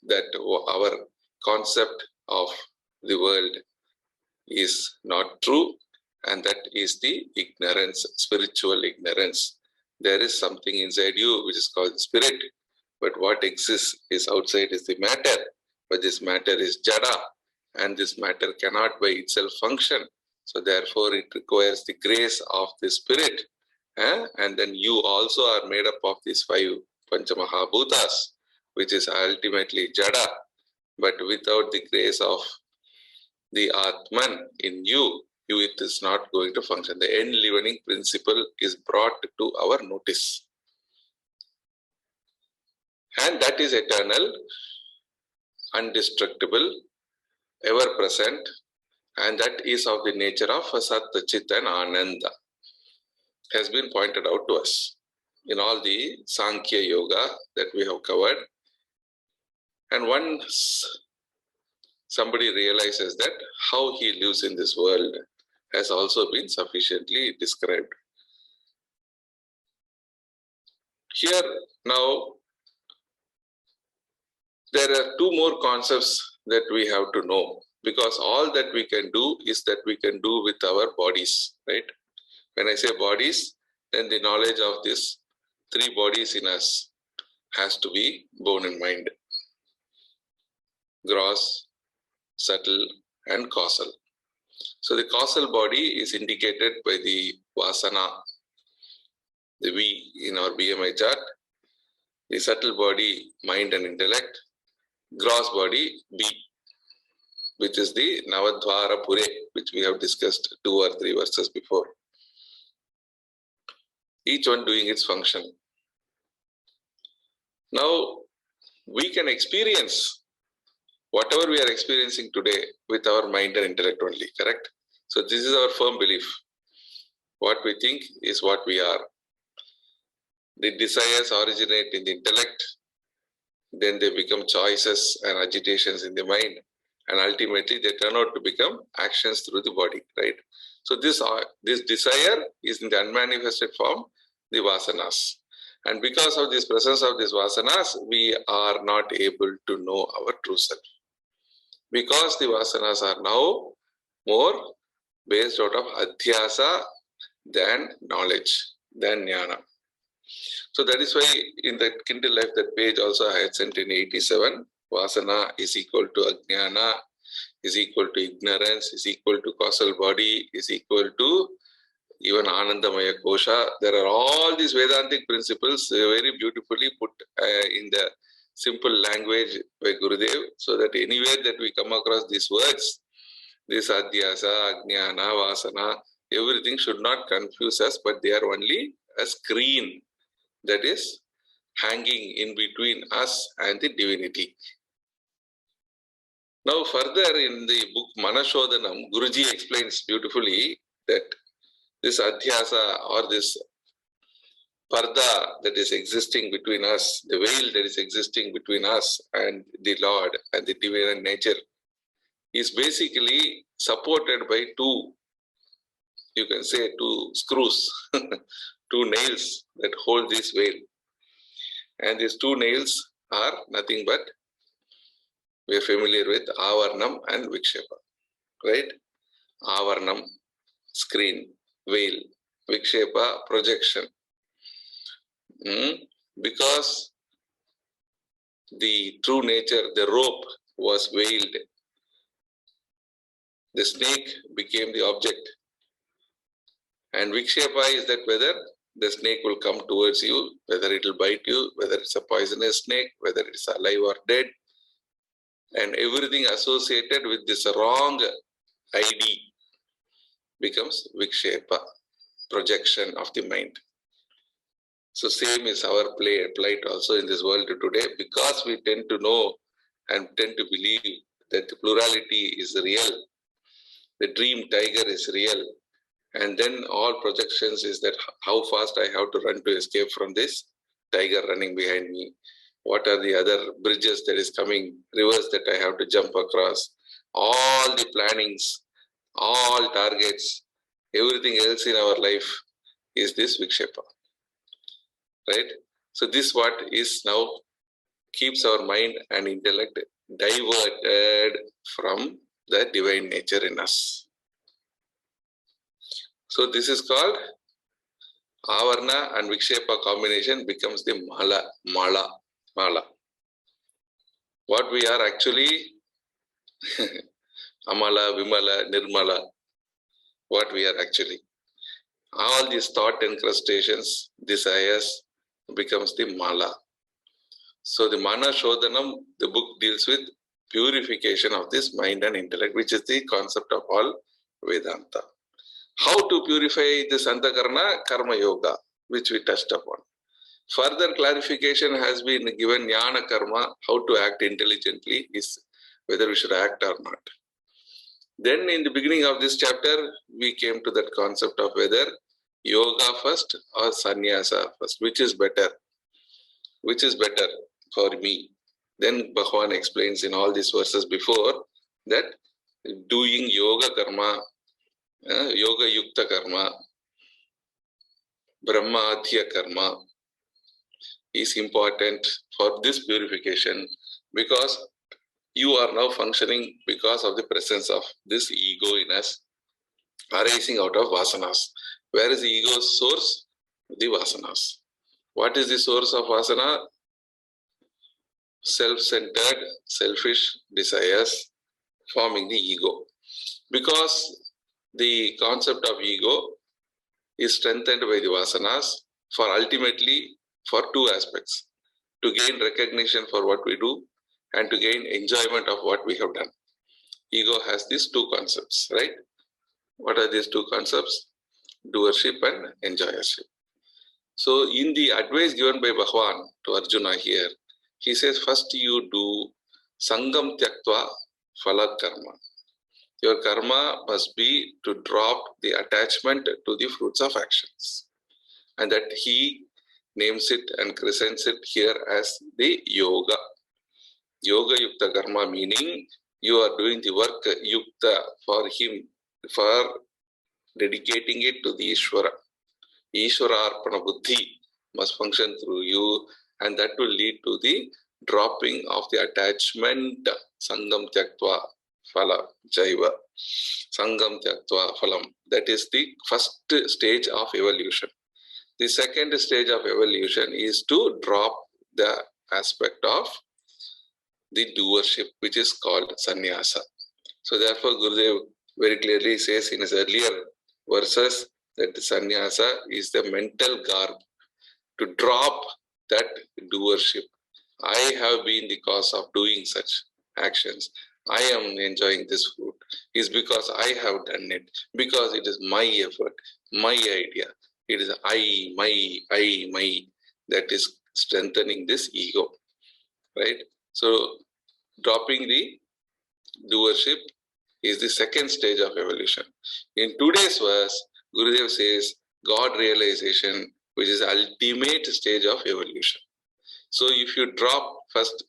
S8: that our concept of the world is not true, and that is the ignorance, spiritual ignorance. There is something inside you which is called spirit, but what exists is outside is the matter, but this matter is jada, and this matter cannot by itself function. So therefore it requires the grace of the spirit, and then you also are made up of these 5 Panchamahabhutas, which is ultimately jada, but without the grace of the Atman in you, it is not going to function. The enlivening principle is brought to our notice. And that is eternal, indestructible, ever present, and that is of the nature of Sat, Chit and Ananda, has been pointed out to us in all the Sankhya Yoga that we have covered. And once somebody realizes that, how he lives in this world has also been sufficiently described. Here now, there are 2 more concepts that we have to know, because all that we can do is that we can do with our bodies, right? When I say bodies, then the knowledge of these 3 bodies in us has to be borne in mind: gross, subtle, and causal. So the causal body is indicated by the vasana, the V in our BMI chart. The subtle body, mind and intellect. Gross body, B, which is the Navadvara Pure, which we have discussed 2 or 3 verses before. Each one doing its function. Now, we can experience whatever we are experiencing today with our mind and intellect only, correct? So this is our firm belief. What we think is what we are. The desires originate in the intellect, then they become choices and agitations in the mind, and ultimately they turn out to become actions through the body, right? So this desire is in the unmanifested form, the vasanas. And because of this presence of these vasanas, we are not able to know our true self. Because the vasanas are now more based out of adhyasa than knowledge, than jnana. So that is why in the Kindle Life, that page also I had sent in 87, vasana is equal to ajnana, is equal to ignorance, is equal to causal body, is equal to even Anandamaya Kosha. There are all these Vedantic principles very beautifully put in the simple language by Gurudev, so that anywhere that we come across these words, this adhyasa, ajnana, vasana, everything should not confuse us, but they are only a screen that is hanging in between us and the divinity. Now further in the book Manashodhanam, Guruji explains beautifully that this adhyasa or this parda that is existing between us, the veil that is existing between us and the Lord and the divine nature, is basically supported by two, you can say two screws, two nails that hold this veil. And these two nails are nothing but, we are familiar with Avarnam and Vikshepa, right? Avarnam, screen, veil, Vikshepa, projection. Because the true nature, the rope was veiled, the snake became the object. And Vikshepa is that whether the snake will come towards you, whether it will bite you, whether it's a poisonous snake, whether it's alive or dead, and everything associated with this wrong ID becomes Vikshepa, projection of the mind. So same is our plight also in this world today, because we tend to know and tend to believe that the plurality is real, the dream tiger is real, and then all projections is that how fast I have to run to escape from this tiger running behind me. What are the other bridges that is coming, rivers that I have to jump across, all the plannings, all targets, everything else in our life is this Vikshepa, right? So this what is now keeps our mind and intellect diverted from the divine nature in us. So this is called Avarna and Vikshepa combination becomes the Mala. What we are actually, Amala, Vimala, Nirmala, what we are actually. All these thought incrustations, desires becomes the Mala. So the Manashodhanam, the book deals with purification of this mind and intellect, which is the concept of all Vedanta. How to purify this Antakarna? Karma Yoga, which we touched upon. Further clarification has been given, Jnana Karma, how to act intelligently, is whether we should act or not. Then in the beginning of this chapter, we came to that concept of whether yoga first or sannyasa first, which is better for me. Then Bhagavan explains in all these verses before that doing yoga karma, yoga yukta karma, brahmadhya karma is important for this purification, because you are now functioning because of the presence of this ego in us arising out of vasanas. Where is the ego's source? The vasanas. What is the source of vasana? Self-centered, selfish desires forming the ego. Because the concept of ego is strengthened by the vasanas for ultimately for two aspects: to gain recognition for what we do and to gain enjoyment of what we have done. Ego has these two concepts, right? What are these two concepts? Doership and enjoyership. So in the advice given by Bhagavan to Arjuna here, he says, first you do Sangam Tyaktva Phala Karma. Your karma must be to drop the attachment to the fruits of actions. And that he names it and presents it here as the yoga. Yoga Yukta Karma meaning you are doing the work Yukta for him, for dedicating it to the Ishvara. Ishvara Arpana Buddhi must function through you, and that will lead to the dropping of the attachment. Sangam Tyaktva Phala Jaiva. Sangam Tyaktva Phalam. That is the first stage of evolution. The second stage of evolution is to drop the aspect of the doership, which is called sannyasa. So therefore, Gurudev very clearly says in his earlier verses that the sannyasa is the mental garb to drop that doership. I have been the cause of doing such actions. I am enjoying this food is because I have done it, because it is my effort, my idea. It is I, my, that is strengthening this ego, right? So dropping the doership is the second stage of evolution. In today's verse, Gurudev says God realization, which is the ultimate stage of evolution. So if you drop first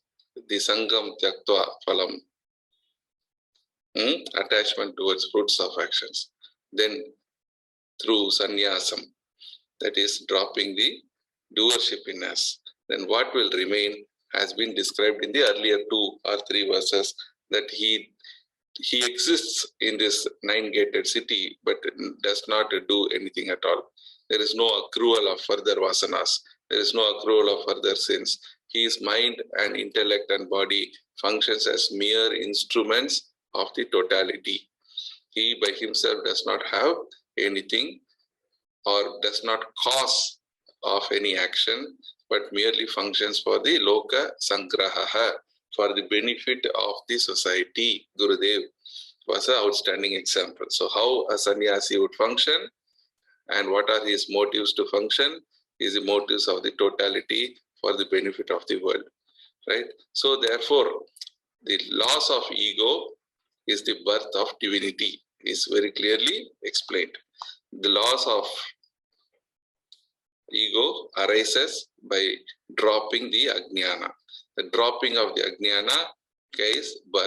S8: the Sangam Tyaktva Phalam, attachment towards fruits of actions, then through sannyasam, that is dropping the doership in us, then what will remain has been described in the earlier 2 or 3 verses, that he exists in this 9-gated city but does not do anything at all. There is no accrual of further vasanas. There is no accrual of further sins. His mind and intellect and body functions as mere instruments of the totality. He by himself does not have anything or does not cause of any action, but merely functions for the loka sangraha, for the benefit of the society. Gurudev was an outstanding example. So how a sannyasi would function and what are his motives to function is the motives of the totality for the benefit of the world, right? So therefore, the loss of ego is the birth of divinity, is very clearly explained. The loss of ego arises by dropping the ajnana. The dropping of the ajnana is by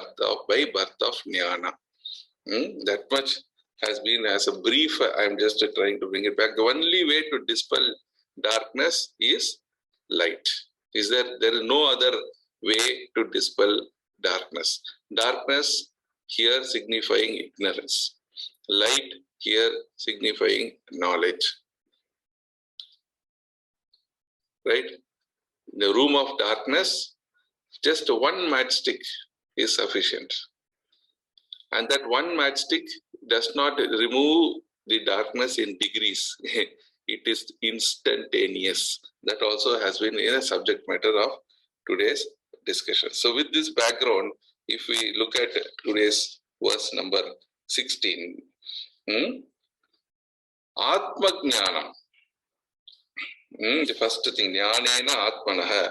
S8: birth of jnana. That much has been as a brief. I am just trying to bring it back. The only way to dispel darkness is light. There is no other way to dispel darkness. Darkness here signifying ignorance. Light here signifying knowledge. Right? In the room of darkness, just one matchstick is sufficient. And that one matchstick does not remove the darkness in degrees. It is instantaneous. That also has been a subject matter of today's discussion. So with this background, if we look at today's verse number 16, Atma Jnanam. The first thing, Jnanena Atmanaha,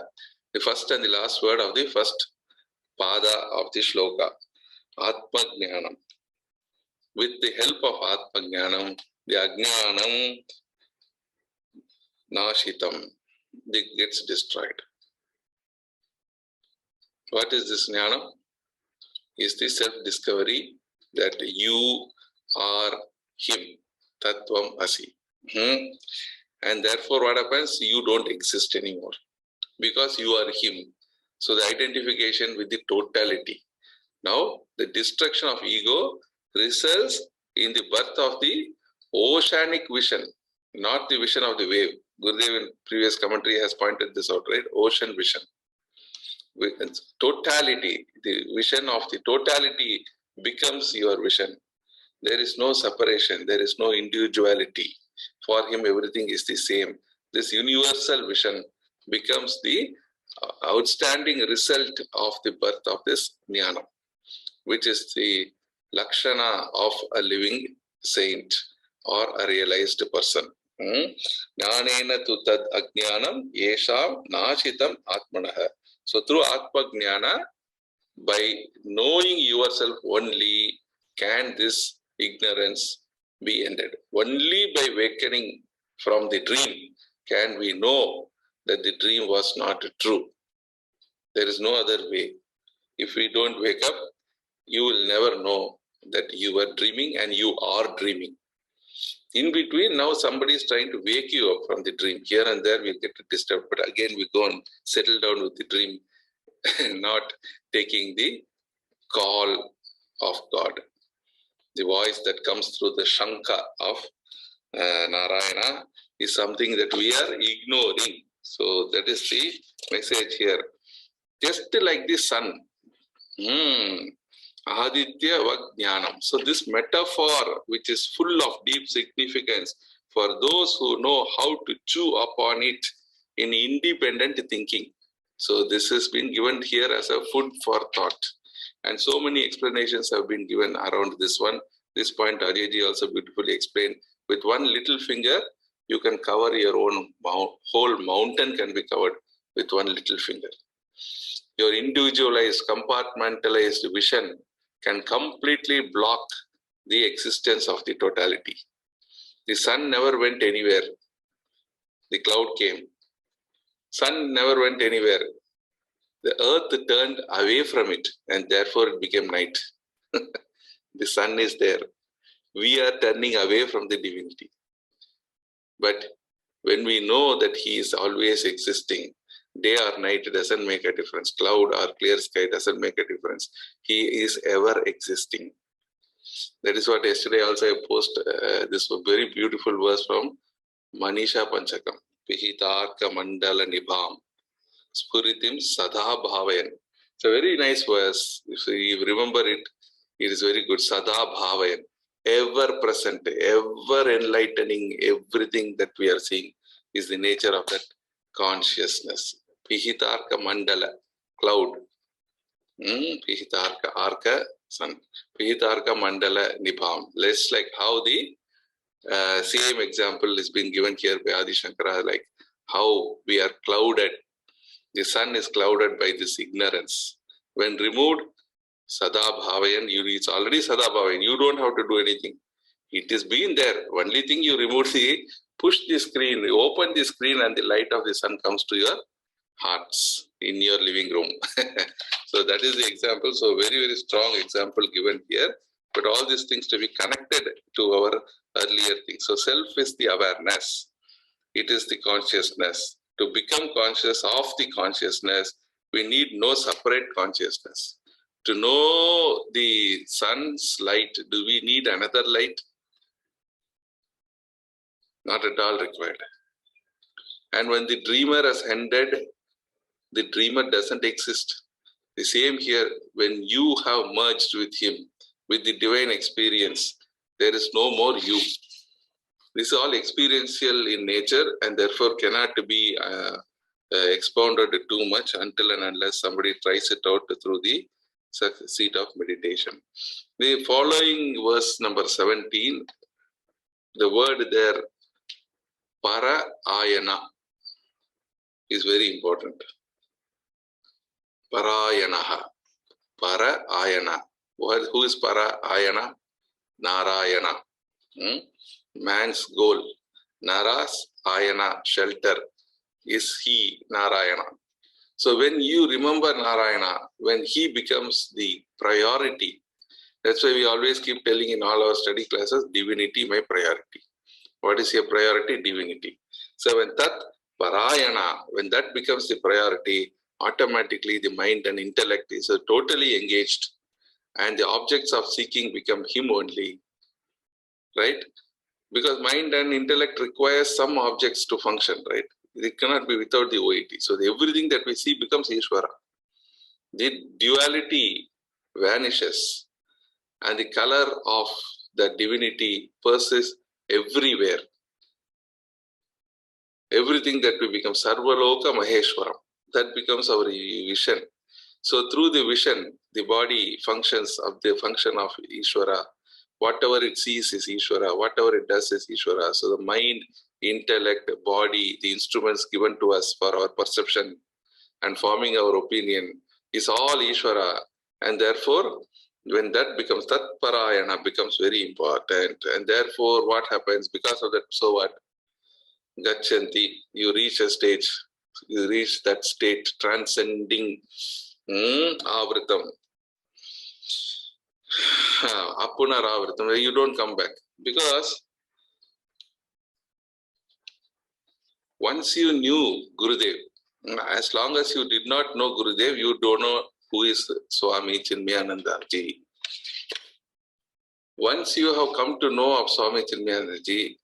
S8: the first and the last word of the first pada of the shloka, Atma Jnanam. With the help of Atma Jnanam, the Ajnanam Nashitam, it gets destroyed. What is this Jnanam? Is the self-discovery that you are him, Tattvam Asi. And therefore what happens? You don't exist anymore because you are him. So the identification with the totality. Now the destruction of ego results in the birth of the oceanic vision, not the vision of the wave. Gurudev in previous commentary has pointed this out, right? Ocean vision. Totality, the vision of the totality becomes your vision. There is no separation, there is no individuality. For him, everything is the same. This universal vision becomes the outstanding result of the birth of this jnana, which is the lakshana of a living saint or a realized person. Jnanena tu tad ajnanam yesham nashitam atmanaha. So through Atma Jnana, By knowing yourself only can this ignorance be ended. Only by awakening from the dream can we know that the dream was not true. There is no other way. If we don't wake up, you will never know that you were dreaming and you are dreaming. In between, now somebody is trying to wake you up from the dream. Here and there we get disturbed, but again we go and settle down with the dream, not taking the call of God. The voice that comes through the Shankha of Narayana is something that we are ignoring. So that is the message here. Just like the sun. Aditya Vajnanam. So this metaphor, which is full of deep significance for those who know how to chew upon it in independent thinking. So this has been given here as a food for thought. And so many explanations have been given around this one. This point Ajayji also beautifully explained. With one little finger, you can cover your own whole mountain can be covered with one little finger. Your individualized, compartmentalized vision can completely block the existence of the totality. The sun never went anywhere. The cloud came. Sun never went anywhere. The earth turned away from it and therefore it became night. The sun is there. We are turning away from the divinity. But when we know that he is always existing, day or night doesn't make a difference. Cloud or clear sky doesn't make a difference. He is ever existing. That is what yesterday also I posted this very beautiful verse from Manisha Panchakam. Pihitarka Mandala Nibham Spuritim Sada Bhavayan. It's a very nice verse. If you remember it, it is very good. Sada Bhavayan. Ever present, ever enlightening everything that we are seeing is the nature of that consciousness. Pihitarka Mandala, cloud. Pihitarka Arka, sun. Pihitarka Mandala Nibham. Less like how the same example is being given here by Adi Shankara, like how we are clouded. The sun is clouded by this ignorance. When removed, Sada Bhavayan, it's already Sada Bhavayan. You don't have to do anything. It is been there. Only thing you remove push the screen, you open the screen and the light of the sun comes to your hearts in your living room. So that is the example. So very, very strong example given here. But all these things to be connected to our earlier things. So self is the awareness. It is the consciousness. To become conscious of the consciousness, we need no separate consciousness. To know the sun's light, do we need another light? Not at all required. And when the dreamer has ended, the dreamer doesn't exist. The same here, when you have merged with him, with the divine experience, there is no more you. This is all experiential in nature and therefore cannot be expounded too much until and unless somebody tries it out through the seat of meditation. The following verse number 17, the word there, para ayana, is very important. Parayanaha. Para ayana. Who is para ayana? Narayana. Man's goal. Nara's ayana, shelter, is he, Narayana. So when you remember Narayana, when he becomes the priority, that's why we always keep telling in all our study classes, divinity my priority. What is your priority? Divinity. So when that parayana, when that becomes the priority, automatically the mind and intellect is totally engaged and the objects of seeking become him only, right? Because mind and intellect requires some objects to function, right? It cannot be without the OET. So everything that we see becomes Ishvara. The duality vanishes and the color of the divinity persists everywhere. Everything that we become Sarvaloka Maheshwaram, that becomes our vision. So through the vision, the body functions of the function of Ishvara. Whatever it sees is Ishvara, whatever it does is Ishvara. So the mind, intellect, body, the instruments given to us for our perception and forming our opinion is all Ishvara. And therefore, when that becomes, Tat Parayana becomes very important. And therefore, what happens because of that? So what? Gachanti, you reach a stage, you reach that state transcending Avritam. Apunara Avritam, you don't come back. Because once you knew Gurudev, as long as you did not know Gurudev, you don't know who is Swami Chinmayananda ji. Once you have come to know of Swami Chinmayananda ji,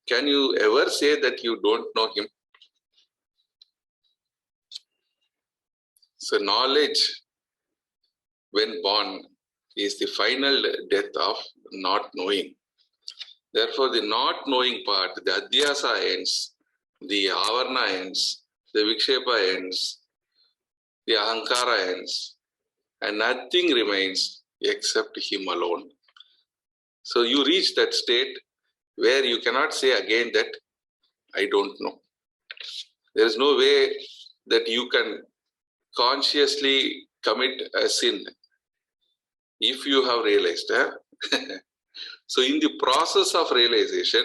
S8: can you ever say that you don't know him? So knowledge, when born, is the final death of not knowing. Therefore, the not knowing part, the adhyasa ends, the avarna ends, the vikshepa ends, the ahankara ends, and nothing remains except him alone. So you reach that state where you cannot say again that I don't know. There is no way that you can consciously commit a sin if you have realized. So in the process of realization,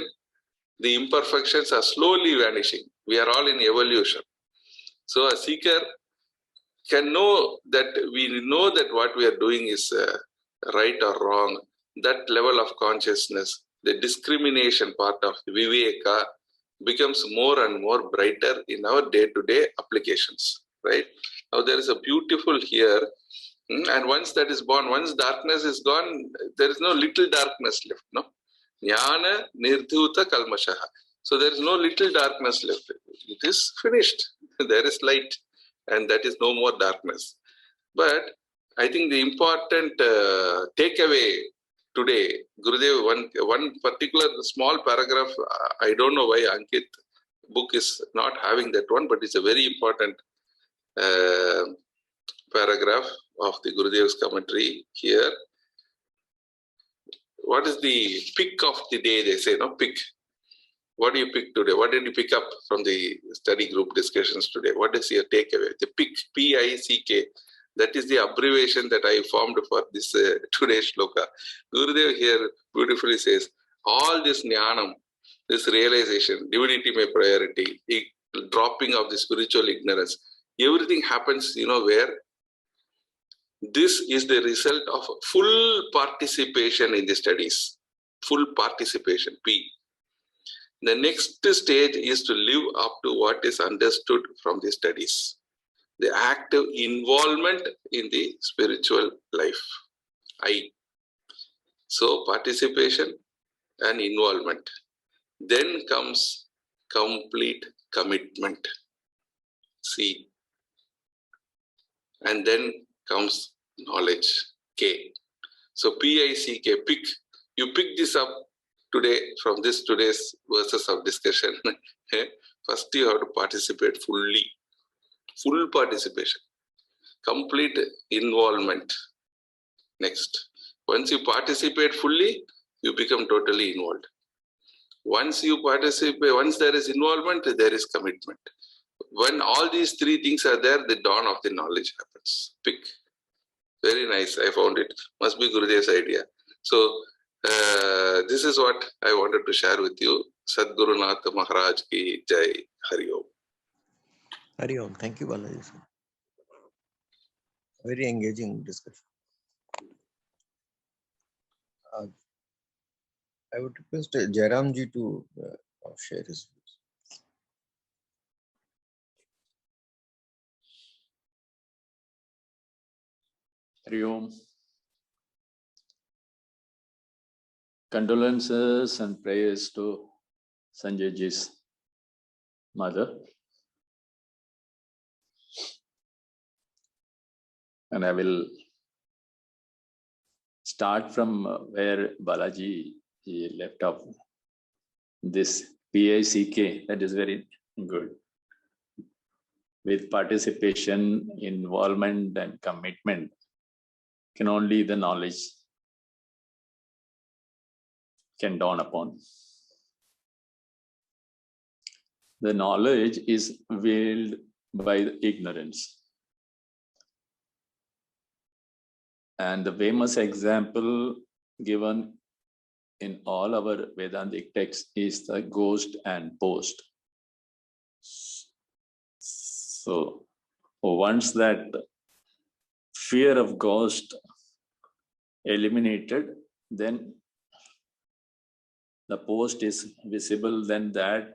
S8: the imperfections are slowly vanishing. We are all in evolution. So a seeker can know that we know that what we are doing is right or wrong. That level of consciousness, the discrimination part of Viveka, becomes more and more brighter in our day-to-day applications. Right? Now there is a beautiful here, and once that is born, once darkness is gone, there is no little darkness left. No, Jnana Nirdhuta Kalmashaha. So there is no little darkness left. It is finished. There is light, and that is no more darkness. But I think the important takeaway today, Gurudev, one particular small paragraph, I don't know why Ankit book is not having that one, but it's a very important paragraph of the Gurudev's commentary here. What is the pick of the day? They say, no, pick. What do you pick today? What did you pick up from the study group discussions today? What is your takeaway? The pick, P-I-C-K. That is the abbreviation that I formed for this today's shloka. Gurudev here beautifully says, all this jnanam, this realization, divinity may priority, dropping of the spiritual ignorance, everything happens, where this is the result of full participation in the studies. Full participation, P. The next stage is to live up to what is understood from the studies. The active involvement in the spiritual life. I. So participation and involvement. Then comes complete commitment. C. And then comes knowledge. K. So P-I-C-K, pick. You pick this up today from today's verses of discussion. First you have to participate fully. Full participation. Complete involvement. Next. Once you participate fully, you become totally involved. Once you participate, once there is involvement, there is commitment. When all these three things are there, the dawn of the knowledge happens. Pick. Very nice. I found it. Must be Gurudev's idea. So, this is what I wanted to share with you. Sadguru Nath Maharaj ki Jai. Hari Om.
S2: Hari Om. Thank you, Balaji. Very engaging discussion. I would request Jairam ji to share his views.
S9: Hari Om. Condolences and prayers to Sanjay ji's mother. And I will start from where Balaji left off. This PICK, that is very good. With participation, involvement, and commitment, can only the knowledge can dawn upon. The knowledge is veiled by the ignorance. And the famous example given in all our Vedantic texts is the ghost and post. So once that fear of ghost eliminated, then the post is visible, then that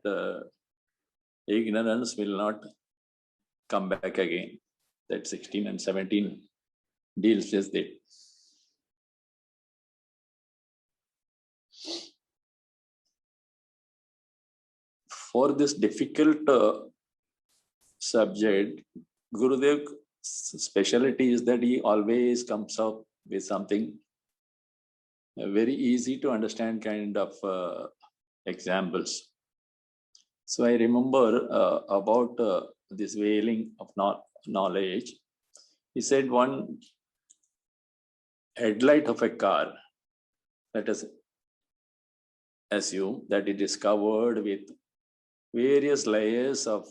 S9: ignorance will not come back again. That 16 and 17 deals with it. For this difficult subject, Gurudev's specialty is that he always comes up with something very easy to understand kind of examples. So I remember about this veiling of knowledge. He said one headlight of a car, let us assume that it is covered with various layers of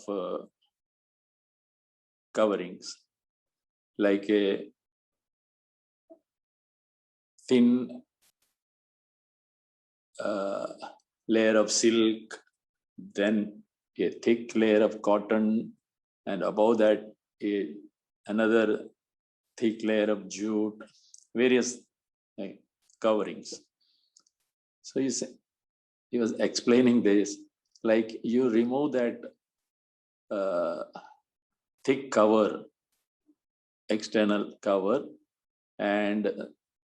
S9: coverings, like a thin layer of silk, then a thick layer of cotton, and above that another thick layer of jute, various coverings. So he was explaining this, like you remove that thick cover, external cover, and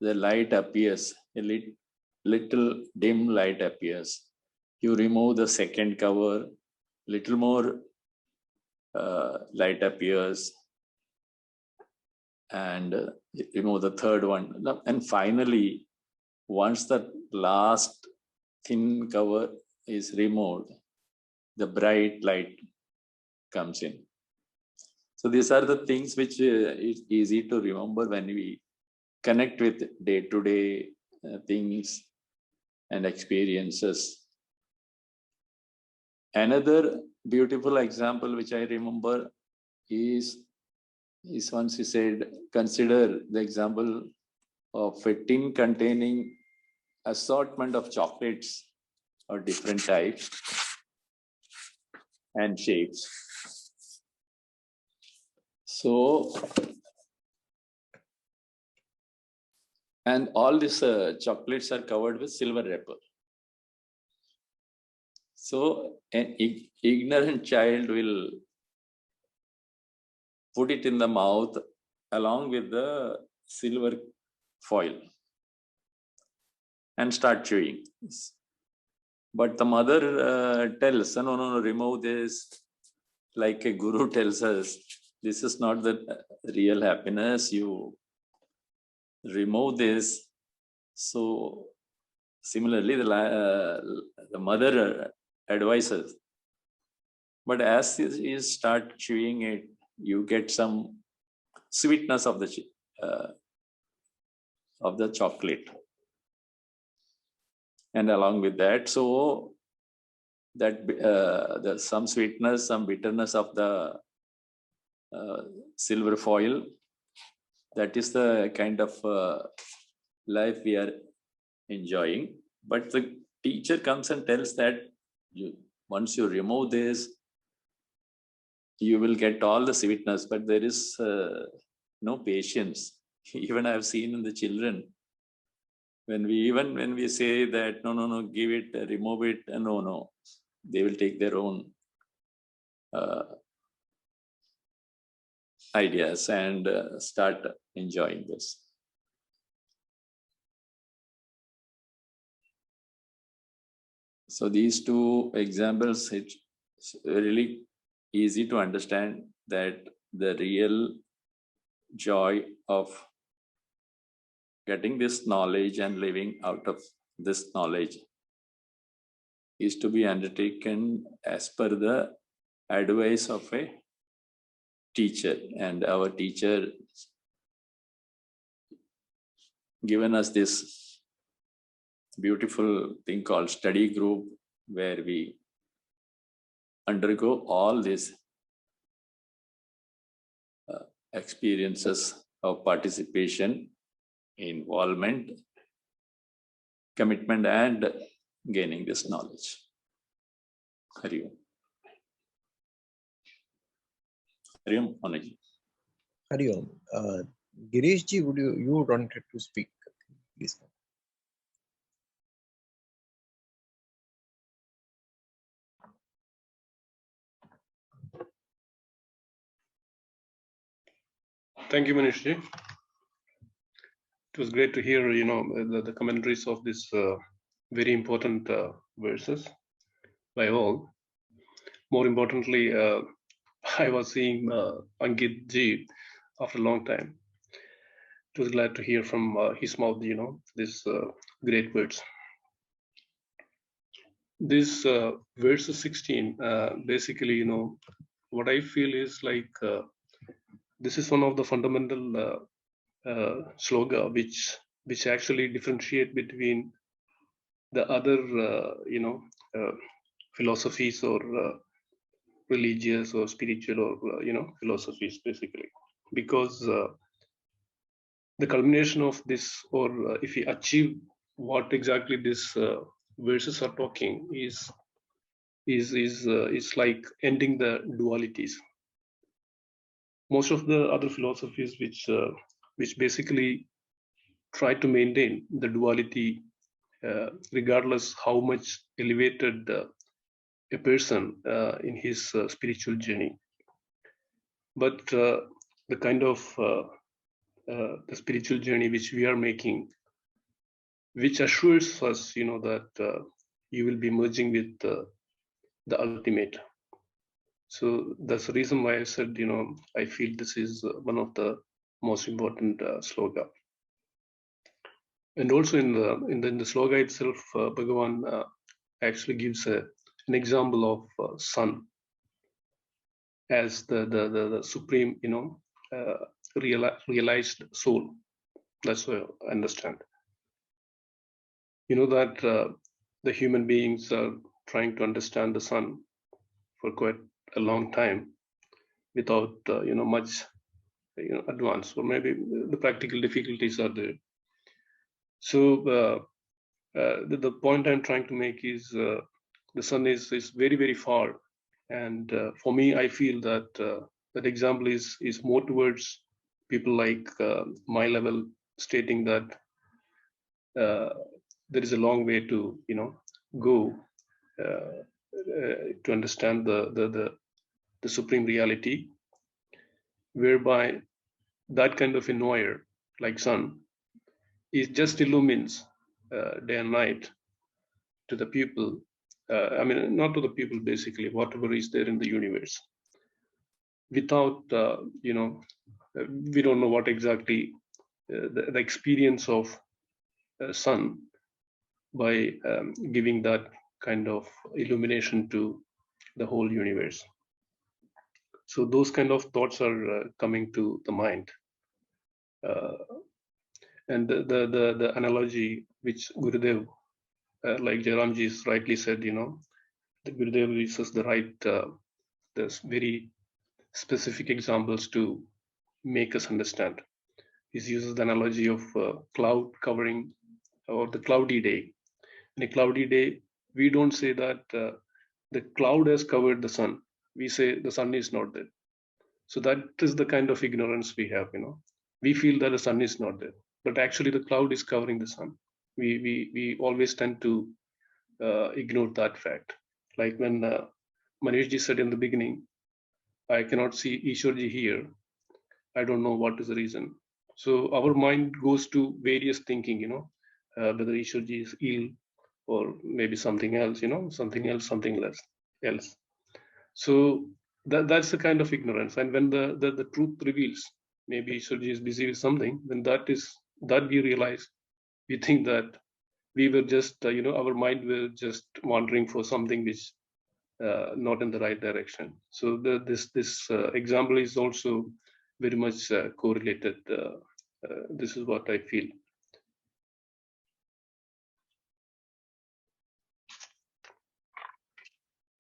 S9: the light appears, a little dim light appears. You remove the second cover, little more light appears, and remove the third one. And finally, once the last thin cover is removed, the bright light comes in. So these are the things which is easy to remember when we connect with day-to-day things and experiences. Another beautiful example which I remember is once he said, consider the example of a tin containing assortment of chocolates of different types and shapes. So, and all these chocolates are covered with silver wrapper. So an ignorant child will put it in the mouth along with the silver foil and start chewing. But the mother tells, no, remove this. Like a guru tells us, this is not the real happiness. You remove this. So similarly, the mother advises. But as you start chewing it, you get some sweetness of the chocolate. And along with that, so that there's some sweetness, some bitterness of the silver foil. That is the kind of life we are enjoying. But the teacher comes and tells that once you remove this, you will get all the sweetness, but there is no patience. Even I've seen in the children, when we say that no, give it, remove it, no, they will take their own ideas and start enjoying this. So these two examples, it's really easy to understand that the real joy of getting this knowledge and living out of this knowledge is to be undertaken as per the advice of a teacher. And our teacher given us this beautiful thing called study group, where we undergo all these experiences of participation involvement, commitment, and gaining this knowledge. Hari Om. Hari Om, Anuji.
S2: Hari Om. Girish ji, you wanted to speak, please.
S10: Thank you, Manish ji. It was great to hear, the commentaries of this very important verses by all. More importantly, I was seeing Ankit ji after a long time. It was glad to hear from his mouth, these great words. This verse 16, basically, what I feel is like this is one of the fundamental sloga which actually differentiate between the other, philosophies or religious or spiritual or philosophies, basically, because the culmination of this, or if we achieve what exactly this verses are talking, is like ending the dualities. Most of the other philosophies which basically try to maintain the duality, regardless how much elevated a person in his spiritual journey. But the kind of the spiritual journey which we are making, which assures us, that you will be merging with the ultimate. So that's the reason why I said, I feel this is one of the most important sloga. And also in the sloga itself, Bhagavan actually gives an example of sun as the supreme, realized soul. That's what I understand. That the human beings are trying to understand the sun for quite a long time without much advance, or maybe the practical difficulties are there. So the point I'm trying to make is the sun is very, very far, and for me, I feel that that example is more towards people like my level, stating that there is a long way to go to understand the supreme reality, whereby that kind of a knower like sun is just illumines day and night to the people. I mean, not to the people, basically, whatever is there in the universe. Without, we don't know what exactly the experience of sun by giving that kind of illumination to the whole universe. So those kind of thoughts are coming to the mind. And the analogy which Gurudev, like Jairamji rightly said, the Gurudev uses the right, there's very specific examples to make us understand. He uses the analogy of cloud covering, or the cloudy day. In a cloudy day, we don't say that the cloud has covered the sun. We say the sun is not there. So that is the kind of ignorance we have. We feel that the sun is not there, but actually the cloud is covering the sun. We always tend to ignore that fact. Like when Manishji said in the beginning, I cannot see Ishwarji here. I don't know what is the reason. So our mind goes to various thinking, whether Ishwarji is ill or maybe something else, something else. So that's the kind of ignorance. And when the truth reveals, maybe Ishwarji is busy with something, then that we realize, we think that we were just, our mind were just wandering for something which not in the right direction. So this example is also very much correlated. This is what I feel.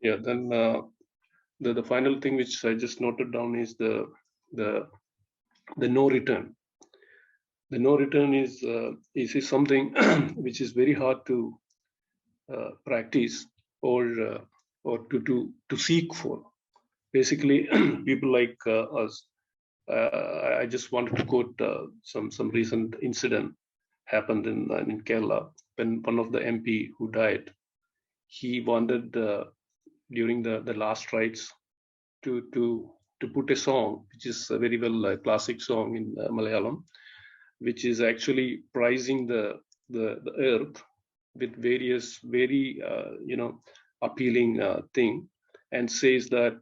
S10: Yeah. Then the final thing which I just noted down is the no return. the no return is something which is very hard to practice or to seek for. Basically, people like us. I just wanted to quote some recent incident happened in Kerala when one of the MP who died, he wanted during the last rites to put a song which is a very well classic song in Malayalam, which is actually prizing the earth with various very appealing thing, and says that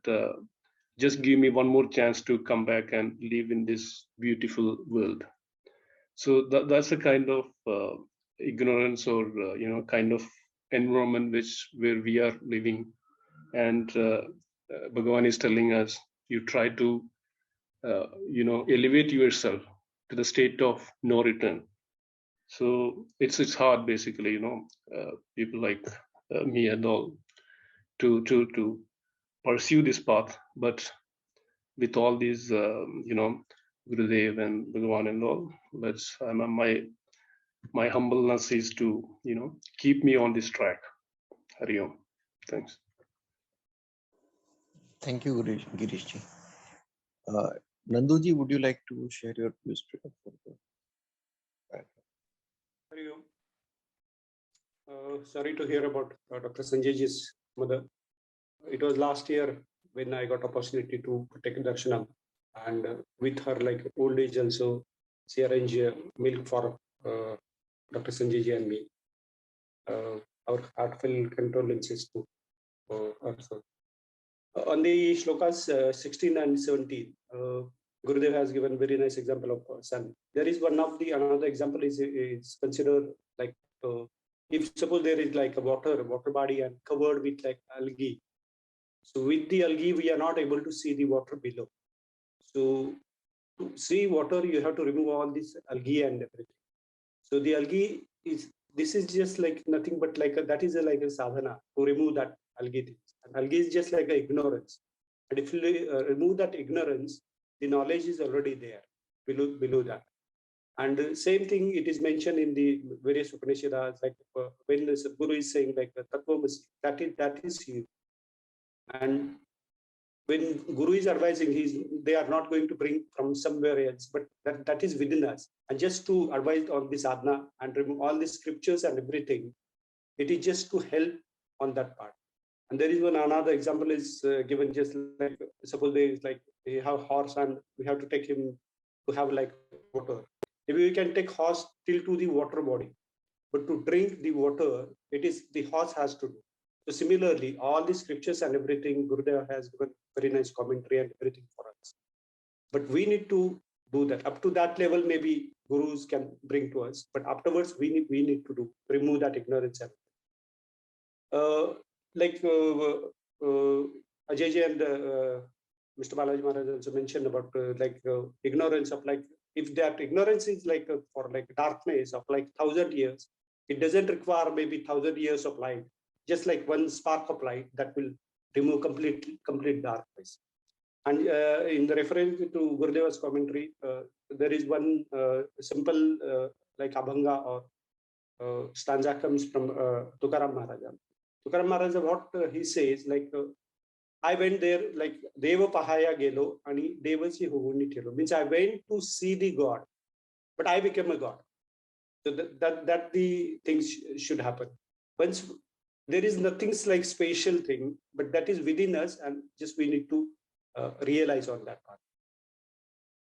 S10: just give me one more chance to come back and live in this beautiful world. So that's a kind of ignorance or kind of environment where we are living, and Bhagavan is telling us, you try to elevate yourself to the state of no return. So it's hard, basically, people like me and all to pursue this path, but with all these Gurudev and Bhagavan and all, my humbleness is to keep me on this track. Hari Om. Thanks.
S2: Thank you, Girishji. Nanduji, would you like to share your views?
S11: Sorry to hear about Dr. Sanjayji's mother. It was last year when I got opportunity to take darshanam, and with her like old age also, she arranged milk for Dr. Sanjayji and me. Our heartfelt condolences to her. On the shlokas 16 and 17, Gurudev has given very nice example of sun. There is another example is considered like if suppose there is like a water body and covered with like algae. So with the algae, we are not able to see the water below. So to see water, you have to remove all this algae and everything. So the algae this is just like nothing but like that is like a sadhana to remove that algae things. And algae is just like ignorance. And if you remove that ignorance, the knowledge is already there below that. And same thing, it is mentioned in the various Upanishads, like when the Guru is saying like Tattvamasi, that is you. And when Guru is advising, they are not going to bring from somewhere else, but that is within us. And just to advise on this sadhana and remove all the scriptures and everything, it is just to help on that part. And there is another example is given, just like suppose there is like we have horse and we have to take him to have like water. Maybe we can take horse till to the water body, but to drink the water, it is the horse has to do. So similarly, all the scriptures and everything, Gurudev has given very nice commentary and everything for us. But we need to do that. Up to that level, maybe gurus can bring to us. But afterwards, we need to remove that ignorance. Like Ajay and Mr. Balaji Maharaj also mentioned about ignorance of like, if that ignorance is like for like darkness of like 1,000 years, it doesn't require maybe 1,000 years of light. Just like one spark of light that will remove complete darkness. And in the reference to Gurudev's commentary, there is one simple like Abhanga or stanza comes from Tukaram Maharaj. Tukaram Maharaj, what he says, like I went there, like Deva Pahaya Gelo, and Devasi Huvuni Telo, means I went to see the God, but I became a God. So that the things should happen. Once there is nothing like spatial thing, but that is within us, and just we need to realize on that part.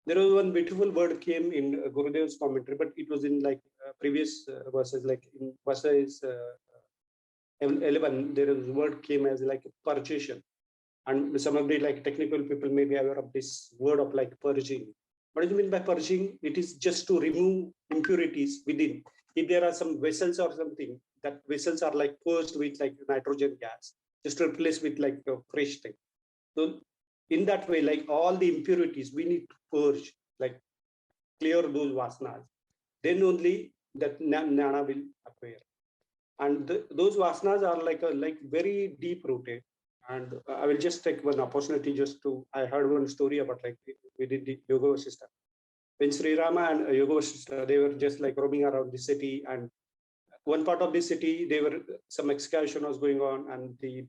S11: There was one beautiful word came in Gurudev's commentary, but it was in like previous verses, like in verses 11, there is word came as like purgation. And some of the like technical people may be aware of this word of like purging. What do you mean by purging? It is just to remove impurities within. If there are some vessels or something, that vessels are like purged with like nitrogen gas, just to replace with like a fresh thing. So in that way, like all the impurities, we need to purge, like clear those vasanas. Then only that jnana will appear. And those vasanas are like very deep rooted. And I will just take one opportunity just to, I heard one story about like we did the yoga system. when Sri Rama and Yoga Vasishtha, they were just like roaming around the city, and one part of the city, they were some excavation was going on, and the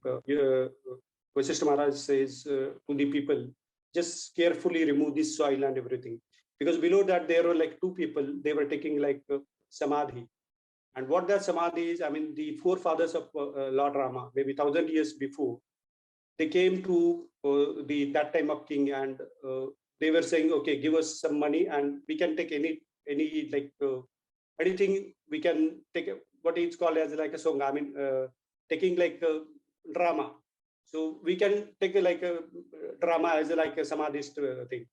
S11: Vasishtha Maharaj says to the people, just carefully remove this soil and everything, because below that there were like two people, they were taking like samadhi. And what that samadhi is, I mean, the forefathers of Lord Rama, maybe 1,000 years before, they came to the that time of king, and they were saying, okay, give us some money and we can take any like anything, we can take what is called as like a song, I mean, taking like a drama, so we can take like a drama as like a samadhist thing,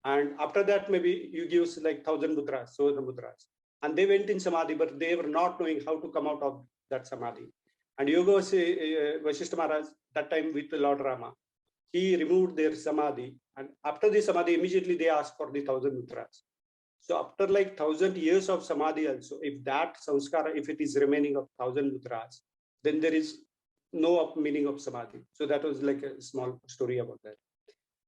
S11: and after that maybe you give us like 1,000 mudras, so the mudras, and they went in samadhi, but they were not knowing how to come out of that samadhi. And Yoga Vasishtha Maharaj, that time with Lord Rama, he removed their samadhi, and after the samadhi, immediately they asked for the 1,000 mudras. So after like 1,000 years of samadhi also, if that samskara, if it is remaining of 1,000 mudras, then there is no meaning of samadhi. So that was like a small story about that.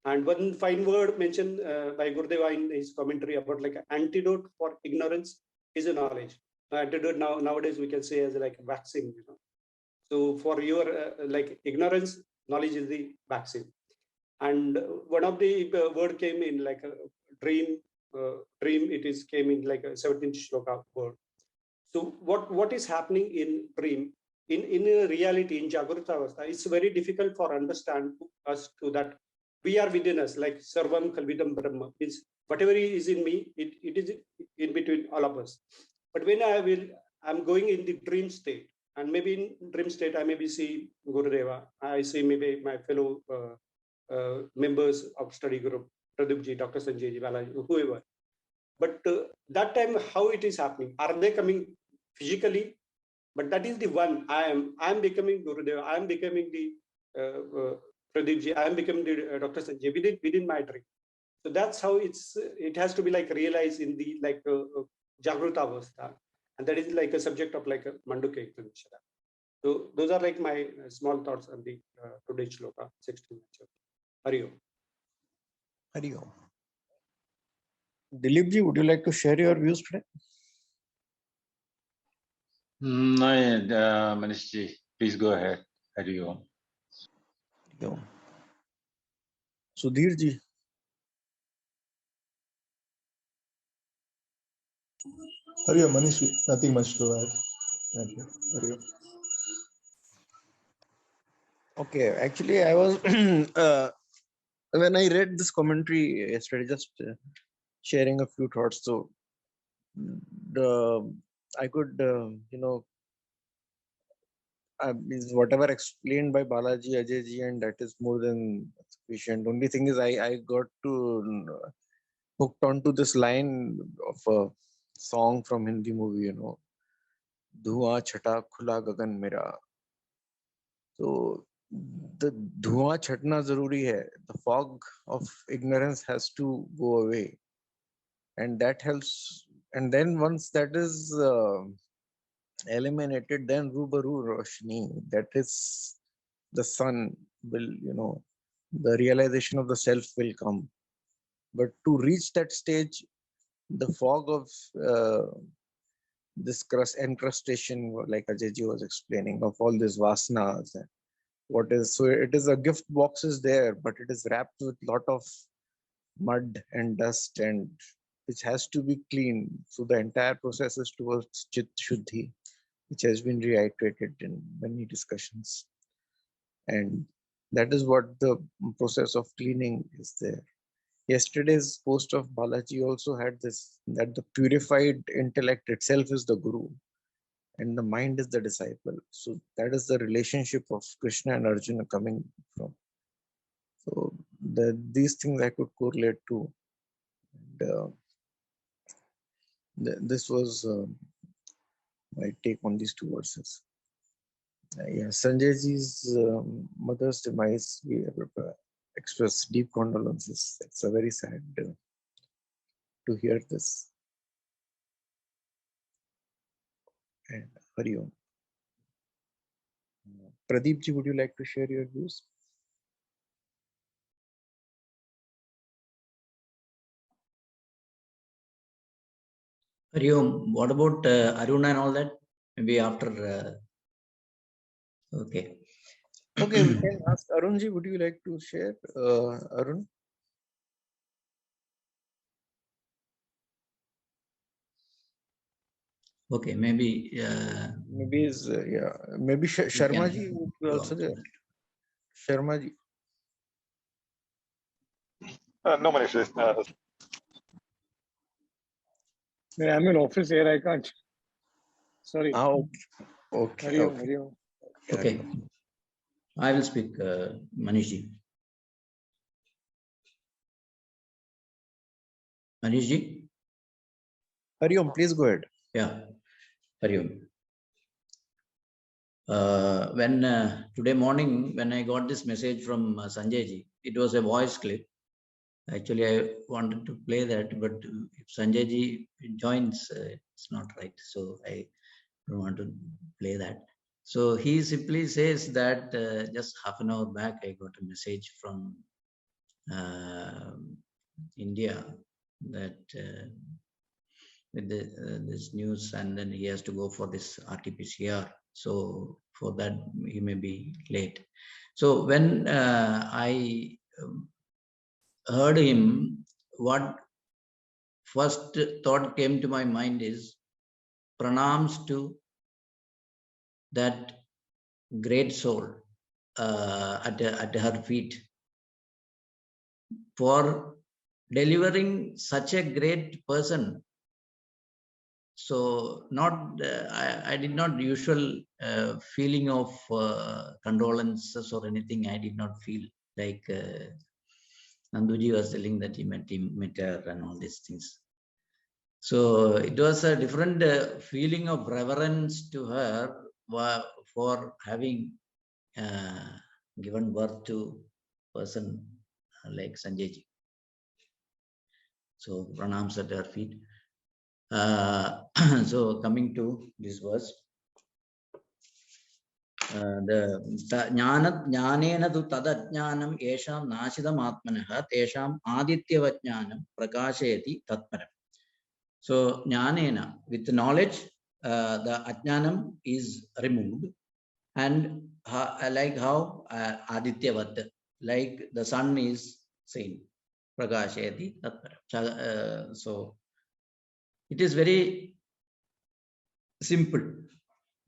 S11: And one fine word mentioned by Gurudeva in his commentary about like an antidote for ignorance is a knowledge. Antidote nowadays we can say as like vaccine, you know. So for your like ignorance, knowledge is the vaccine. And one of the word came in like a dream. Dream, it is came in like a 17th shloka word. So what is happening in dream? In a reality, in Jagrata Avastha, it's very difficult for understand us to that we are within us, like Sarvam Kalvidam Brahma, means whatever is in me, it is in between all of us. But when I'm going in the dream state, and maybe in dream state, I maybe see Gurudeva, I see maybe my fellow members of study group, Pradipji, Dr. Sanjay, Balaji, whoever. But that time, how it is happening? Are they coming physically? But that is the one I am becoming Gurudeva. I am becoming the Pradipji. I am becoming the Dr. Sanjay within my dream. So that's how it has to be like realized in the like Jagruta Avastha, and that is like a subject of like a Manduka Upanishad. So those are like my small thoughts on the today's shloka 16. Hari Om.
S2: Hari Om. Dilipji, would you like to share your views today?
S12: No, Manishji, please go ahead. Hari Om.
S2: Hari Om. Sudhirji.
S13: Hari Om, Manish, nothing much to add. Thank you. Hari Om.
S2: Okay, actually, I was when I read this commentary yesterday, just sharing a few thoughts. So, I could, whatever explained by Balaji, Ajayji, and that is more than sufficient. Only thing is, I got to hooked onto this line of a song from Hindi movie, धुआं छटा खुला गगन मेरा. So the धुआं छटना जरूरी है. The fog of ignorance has to go away, and that helps. And then once that is eliminated, then Rubaru Roshni, that is the sun will, the realization of the self will come. But to reach that stage, the fog of this encrustation, like Ajayji was explaining, of all these vasanas, what is, so it is a gift box is there, but it is wrapped with lot of mud and dust, and which has to be cleaned. So the entire process is towards Chit Shuddhi, which has been reiterated in many discussions. And that is what the process of cleaning is there. Yesterday's post of Balaji also had this, that the purified intellect itself is the guru and the mind is the disciple. So that is the relationship of Krishna and Arjuna coming from. So these things I could correlate to. And, this was my take on these two verses. Yeah, Sanjayji's mother's demise, we express deep condolences. It's a very sad to hear this. And Hari Om. Pradeepji, would you like to share your views?
S6: Hariom, what about Arun and all that? Maybe after. Okay.
S2: Okay, we can ask Arunji. Would you like to share, Arun?
S6: Okay, maybe.
S2: Maybe is yeah. Maybe Sharma ji would be
S6: go
S2: also
S6: after
S2: there.
S6: that.
S2: Sharma ji.
S14: No, Manish.
S15: I'm in office here. I can't. Sorry.
S2: Okay.
S15: Hari Om, Hari Om.
S6: Okay. I will speak, Manishji. Manishji?
S2: Hari Om, please go ahead.
S6: Yeah, Hari Om. When today morning, when I got this message from Sanjayji, it was a voice clip. Actually, I wanted to play that, but if Sanjayji joins, it's not right. So I don't want to play that. So he simply says that just half an hour back, I got a message from India that with this news, and then he has to go for this RT-PCR. So for that, he may be late. So when I heard him, what first thought came to my mind is pranams to that great soul at her feet for delivering such a great person. So not I did not usual feeling of condolences or anything. I did not feel like Nanduji was telling that he met her and all these things. So it was a different feeling of reverence to her for having given birth to a person like Sanjayji. So pranams at her feet. So coming to this verse, the jnanena tu tadajnanam esham nashidam atmanah tesham adityavajnanam prakashayati tatparam. So jnanena, with knowledge, the ajnanam is removed, and like how adityavat, like the sun is seen, prakashayati tatparam. So it is very simple,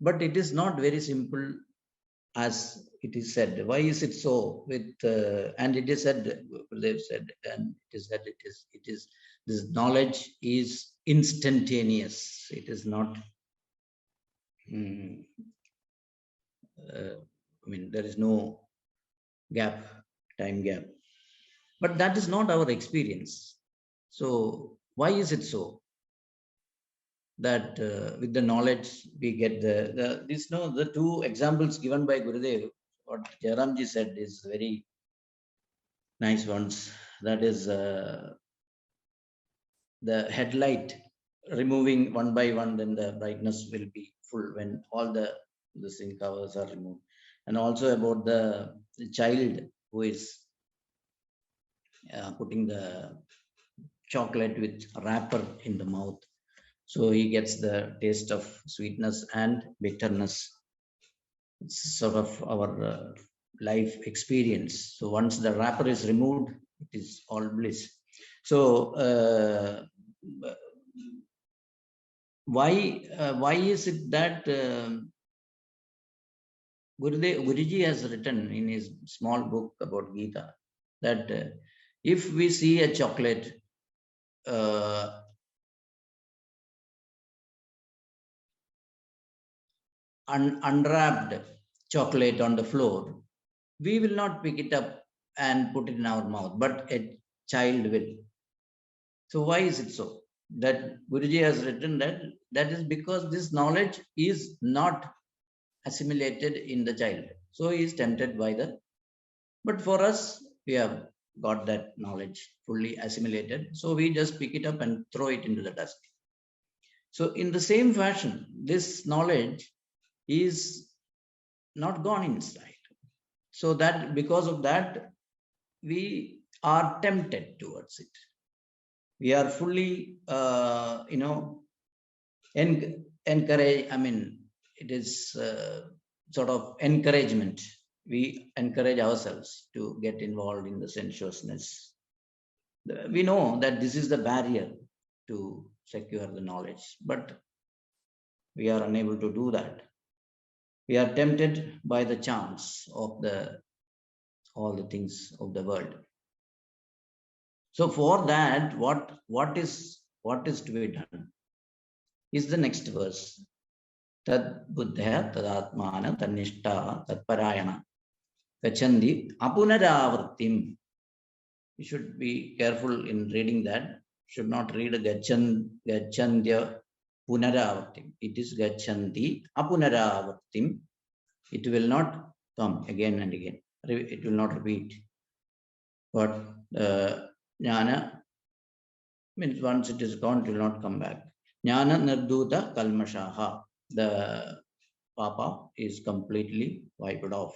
S6: but it is not very simple as it is said. Why is it so? With and it is said, they've said, and it is said, it is this knowledge is instantaneous. It is not. I mean, there is no gap, time gap, but that is not our experience. So why is it so? That with the knowledge we get the two examples given by Gurudev, what Jairamji said is very nice ones. That is the headlight removing one by one, then the brightness will be full when all the zinc covers are removed. And also about the child who is putting the chocolate with wrapper in the mouth. So he gets the taste of sweetness and bitterness. It's sort of our life experience. So once the wrapper is removed, it is all bliss. So why is it that Guruji has written in his small book about Gita that if we see a chocolate unwrapped chocolate on the floor, we will not pick it up and put it in our mouth, but a child will. So why is it so? That Guruji has written that is because this knowledge is not assimilated in the child. So he is tempted by that. But for us, we have got that knowledge fully assimilated. So we just pick it up and throw it into the dust. So in the same fashion, this knowledge is not gone inside. So that because of that, we are tempted towards it. We are fully, encourage, I mean, it is sort of encouragement. We encourage ourselves to get involved in the sensuousness. We know that this is the barrier to secure the knowledge, but we are unable to do that. We are tempted by the charms of all the things of the world. So for that, what is to be done is the next verse. Tad buddhya tadatmana tanishta tatparayana gachandi apunaravartim. You should be careful in reading that. Should not read a gachandya punaravartim. It is gachandi apunaravartim. It will not come again and again. It will not repeat. But jnana means once it is gone, it will not come back. Jnana nirduta kalmashaha. The papa is completely wiped off.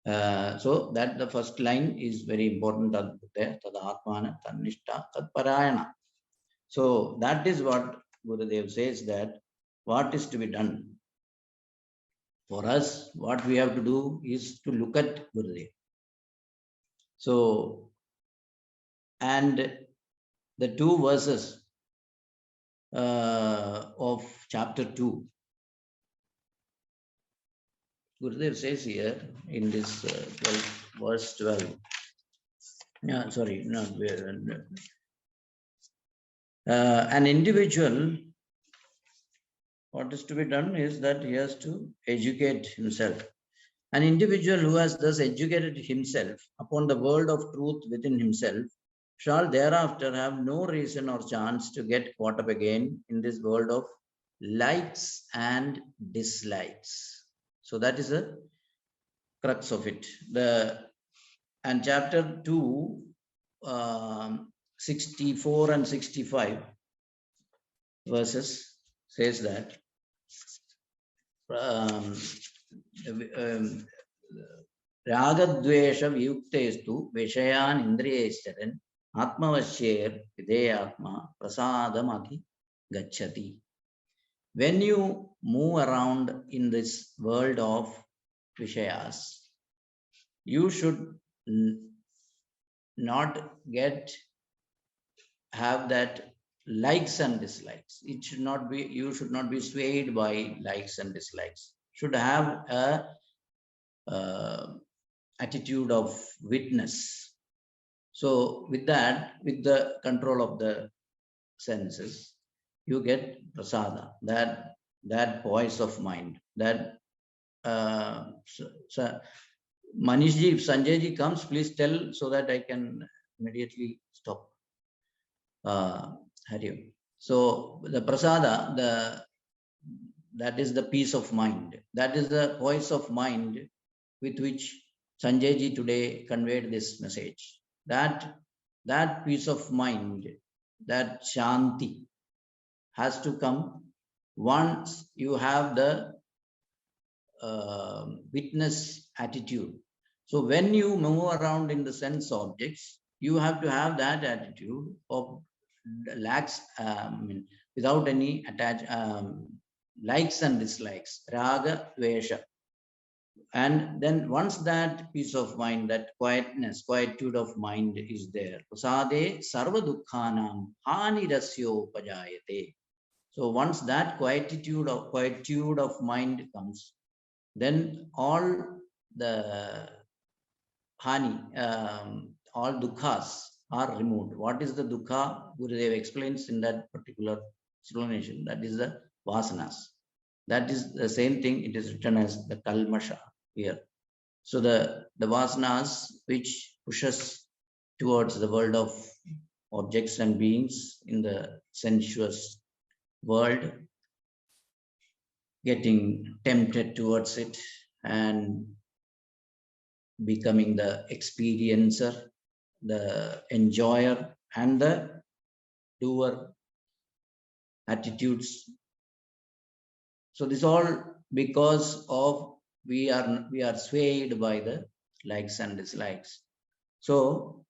S6: So that the first line is very important. Tadatmana tanishta tatparayana. So that is what Gurudev says, that what is to be done. For us, what we have to do is to look at Gurudev. So, and the two verses of chapter 2, Gurudev says here in this 12, verse 12. Yeah, sorry, not an individual. What is to be done is that he has to educate himself. An individual who has thus educated himself upon the world of truth within himself shall thereafter have no reason or chance to get caught up again in this world of likes and dislikes. So that is the crux of it. And chapter 2, 64 and 65 verses says that Ragadvesha vyuktestu vishayan indriyecharan atmavasyer videyatma prasadamati gachati. When you move around in this world of vishayas, you should not have that likes and dislikes. It should not be, you should not be swayed by likes and dislikes. Should have a attitude of witness. So with that, with the control of the senses, you get prasada, that voice of mind. That Manishji, if Sanjayji comes, please tell so that I can immediately stop. Hari. So the prasada, that is the peace of mind. That is the voice of mind with which Sanjayji today conveyed this message. That peace of mind, that shanti, has to come once you have the witness attitude. So when you move around in the sense objects, you have to have that attitude of lacks, without any likes and dislikes, raga, dvesha. And then once that peace of mind, that quietness, quietude of mind is there, prasade sarva dukkhanam hanirasyo pajayate. So once that quietude of mind comes, then all the hani, all dukkhas are removed. What is the dukkha? Gurudev explains in that particular explanation. That is the vasanas. That is the same thing. It is written as the kalmasha here. So the vasanas which push us towards the world of objects and beings in the sensuous world, getting tempted towards it and becoming the experiencer, the enjoyer, and the doer attitudes. So this all because of we are swayed by the likes and dislikes. So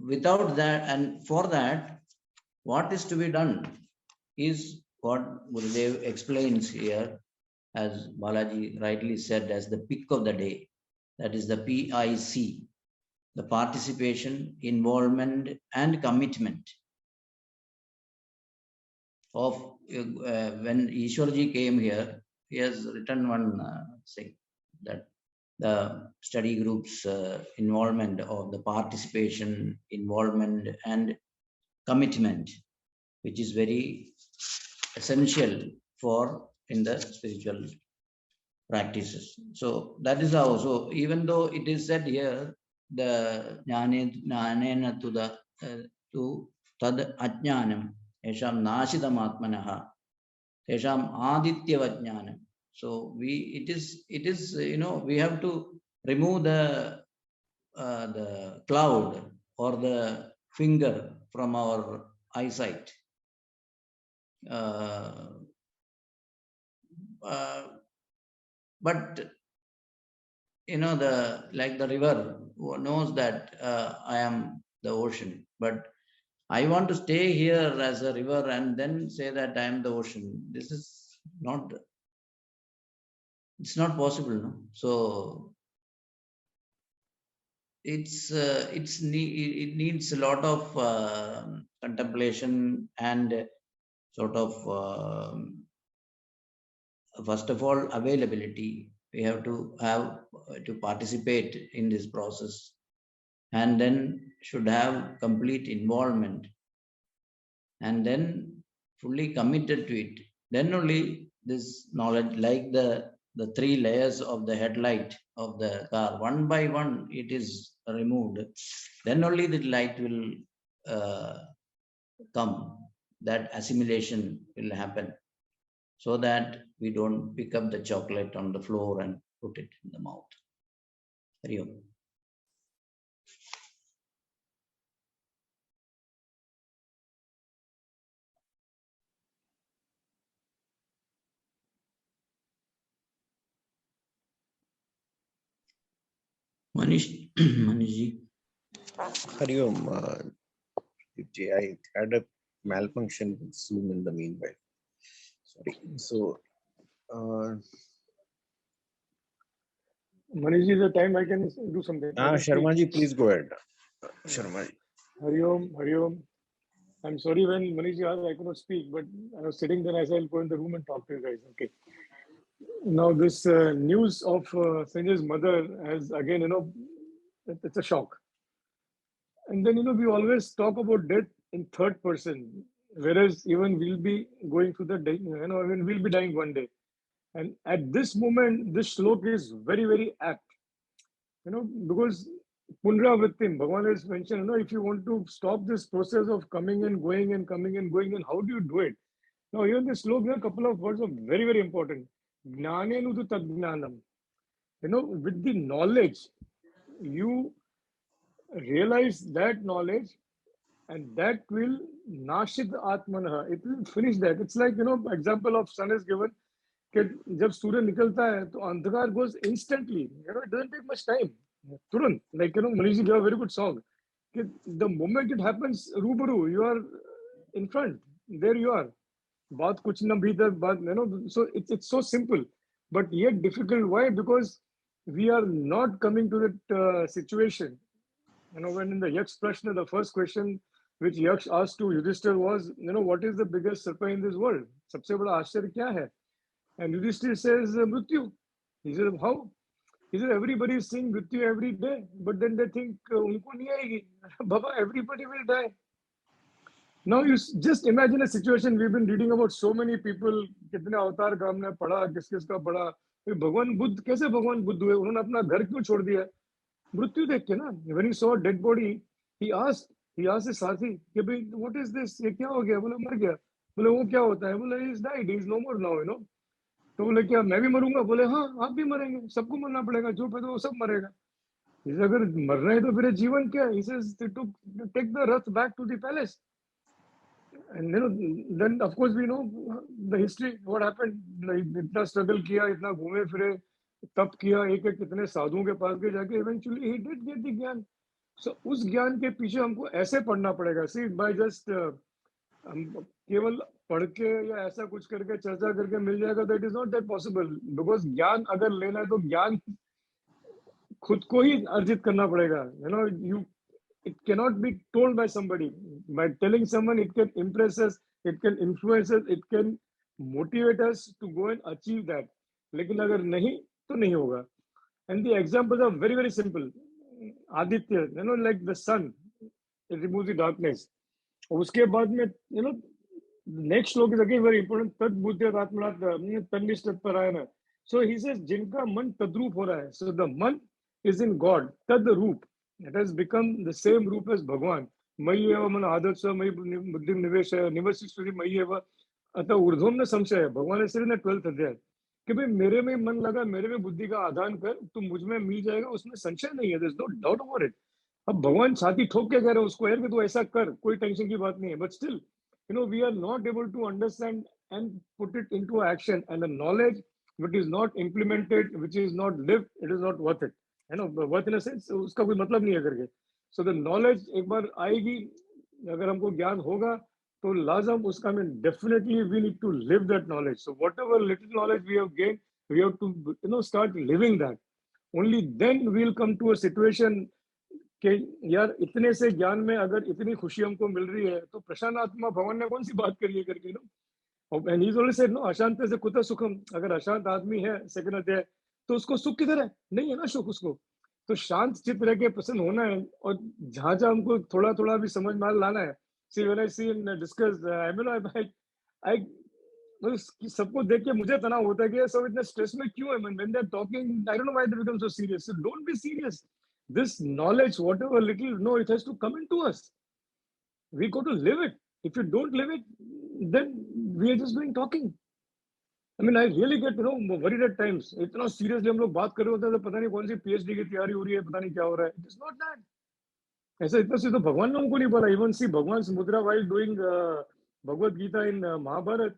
S6: without that, and for that, what is to be done is what Gurudev explains here, as Balaji rightly said, as the pick of the day. That is the PIC, the participation, involvement, and commitment of when Ishwarji came here. He has written one thing that the study group's involvement of the participation, involvement, and commitment, which is very essential for in the spiritual practices. So that is how. So even though it is said here, the jnanena to the to tad ajnanam esham nashidam atmanaha esham adityavajnanam. So it is we have to remove the cloud or the finger from our eyesight. But like the river knows that I am the ocean, but I want to stay here as a river and then say that I am the ocean. This is not, it's not possible, no? So it needs a lot of contemplation and sort of first of all availability. We have to participate in this process, and then should have complete involvement, and then fully committed to it. Then only this knowledge, like the 3 layers of the headlight of the car, one by one it is removed, then only the light will come. That assimilation will happen, so that we don't pick up the chocolate on the floor and put it in the mouth. Hari Om. Manishji.
S2: Hari Om, I had a malfunction with Zoom in the meanwhile. Sorry. So,
S15: Manish, is the time I can do something.
S2: Sharmaji, please go ahead. Sharmaji.
S15: Hari Om, Hari Om. I'm sorry when Manish asked, I could not speak, but I was sitting there. I said, I'll go in the room and talk to you guys. Okay. Now, this news of Sanjay's mother has again, it's a shock. And then, we always talk about death in third person, whereas even we'll be going through the day, we'll be dying one day. And at this moment, this shlok is very, very apt, because Punravrittim, Bhagavan has mentioned, if you want to stop this process of coming and going and coming and going, and how do you do it? Now, here in this shlok, there are a couple of words are very, very important. Jnanenudu tadjnanam. With the knowledge, you realize that knowledge, and that will nashid atmanah. It will finish that. It's like, example of sun is given. जब सूर्य निकलता है तो अंधकार goes instantly. It doesn't take much time. तुरंत, like Manish gave a very good song. The moment it happens, रूबरू, you are in front. There you are. बात कुछ ना भीतर बात, so it's so simple, but yet difficult. Why? Because we are not coming to that situation. When in the Yaksh Prashna, the first question which Yaksh asked to Yudhishthir was, what is the biggest serpent in this world? सबसे बड़ा आश्चर्य क्या है? And Yudhishthir says, Mrityu. He said, how? He said, everybody is seeing Mrityu every day, but then they think, unko nahi aayegi. Baba, everybody will die. Now you just imagine a situation. We've been reading about so many people, कितने अवतार का हमने पढ़ा, किस-किसका पढ़ा. भगवान बुद्ध कैसे भगवान बुद्ध हुए? उन्होंने अपना घर क्यों छोड़ दिया? मृत्यु देख के ना. When he saw a dead body, he asked his साथी कि भाई, what is this? ये क्या हो गया? बोले मर गया. बोले वो क्या होता है? बोले he's died. He's no more now. तो बोले क्या मैं भी मरूंगा? बोले हाँ आप भी मरेंगे. सबको मरना पड़ेगा. जो पैदा वो सब मरेगा. अगर मरना है तो फिर जीवन क्या? He says to take the Rath back to the palace. And then of course we know the history, what happened. इतना struggle किया, इतना घूमे फिरे, तप किया, एक कितने साधुओं के पास गए जाके, eventually he did get the ज्ञान. So उस ज्ञान के पीछे हमको ऐसे पढ़ना पड़ेगा. See, by just केवल पढ़ के या ऐसा कुछ करके चर्चा करके मिल जाएगा, तो it is not that possible, because ज्ञान अगर लेना है तो ज्ञान खुद को ही अर्जित करना पड़ेगा. You it cannot be told by somebody. By telling someone, it can impress us, it can influence us, it can motivate us to go and achieve that. लेकिन अगर नहीं तो नहीं होगा. And the examples are very, very simple. Aditya, like the sun, it removes the darkness. उसके बाद में, next श्लोक is again very important. तद बुद्धियात आत्मनात् तन्निष्ठ तत्परायण. So he says, जिनका मन तद्रूप हो रहा है. So the man is in God. तद रूप. It has become the same रूप as भगवान. मयि एव मन आदर्श मयि बुद्धि निवेश निवसिष्यति मयि एव अतः ऊर्ध्वम न संशय है. भगवान ने सिर्फ 12th अध्याय कि भाई मेरे में मन लगा, मेरे में बुद्धि का आदान कर, तो मुझ में मिल जाएगा, उसमें संशय नहीं है. There's no doubt about it. अब भगवान छाती ठोक के कह रहे हैं उसको यार कि तू ऐसा कर, कोई टेंशन की बात नहीं है. But still we are not able to understand and put it into action, and the knowledge which is not implemented, which is not lived, it is not worth it. Worth in sense उसका कोई मतलब नहीं है करके. So the knowledge एक बार आएगी, अगर हमको ज्ञान होगा तो लाजम उसका में definitely we need to live that knowledge. So whatever little knowledge we have gain, we have to start living that. Only then we will come to a situation कि यार इतने से ज्ञान में अगर इतनी खुशी हमको मिल रही है तो प्रशांत आत्मा भगवान ने कौन सी बात करी है करके. And he is always said अशांत से कुतः सुखम. अगर अशांत आदमी है सेकंड अध्याय तो उसको सुख किधर है? नहीं है ना सुख उसको. तो शांत चित्त रह के प्रसन्न होना है, और जहां जहां हमको थोड़ा थोड़ा भी समझ में लाना है. See when I C in discuss I सबको देख के मुझे तनाव होता है कि सब इतने स्ट्रेस में क्यों है. When they are talking I don't know why they become so serious. So don't be serious. This knowledge, whatever little, no, it has to come into us. We got to live it. If you don't live it, then we are just doing talking. I mean, I really get worried at times. इतना seriously हम लोग बात कर रहे होते हैं तो पता नहीं कौन सी PhD की तैयारी हो रही है, पता नहीं क्या हो रहा है. It is not that. ऐसा इतना सी तो भगवान ने हमको नहीं बोला. Even see भगवान मुद्रा while doing Bhagavad Gita in Mahabharat,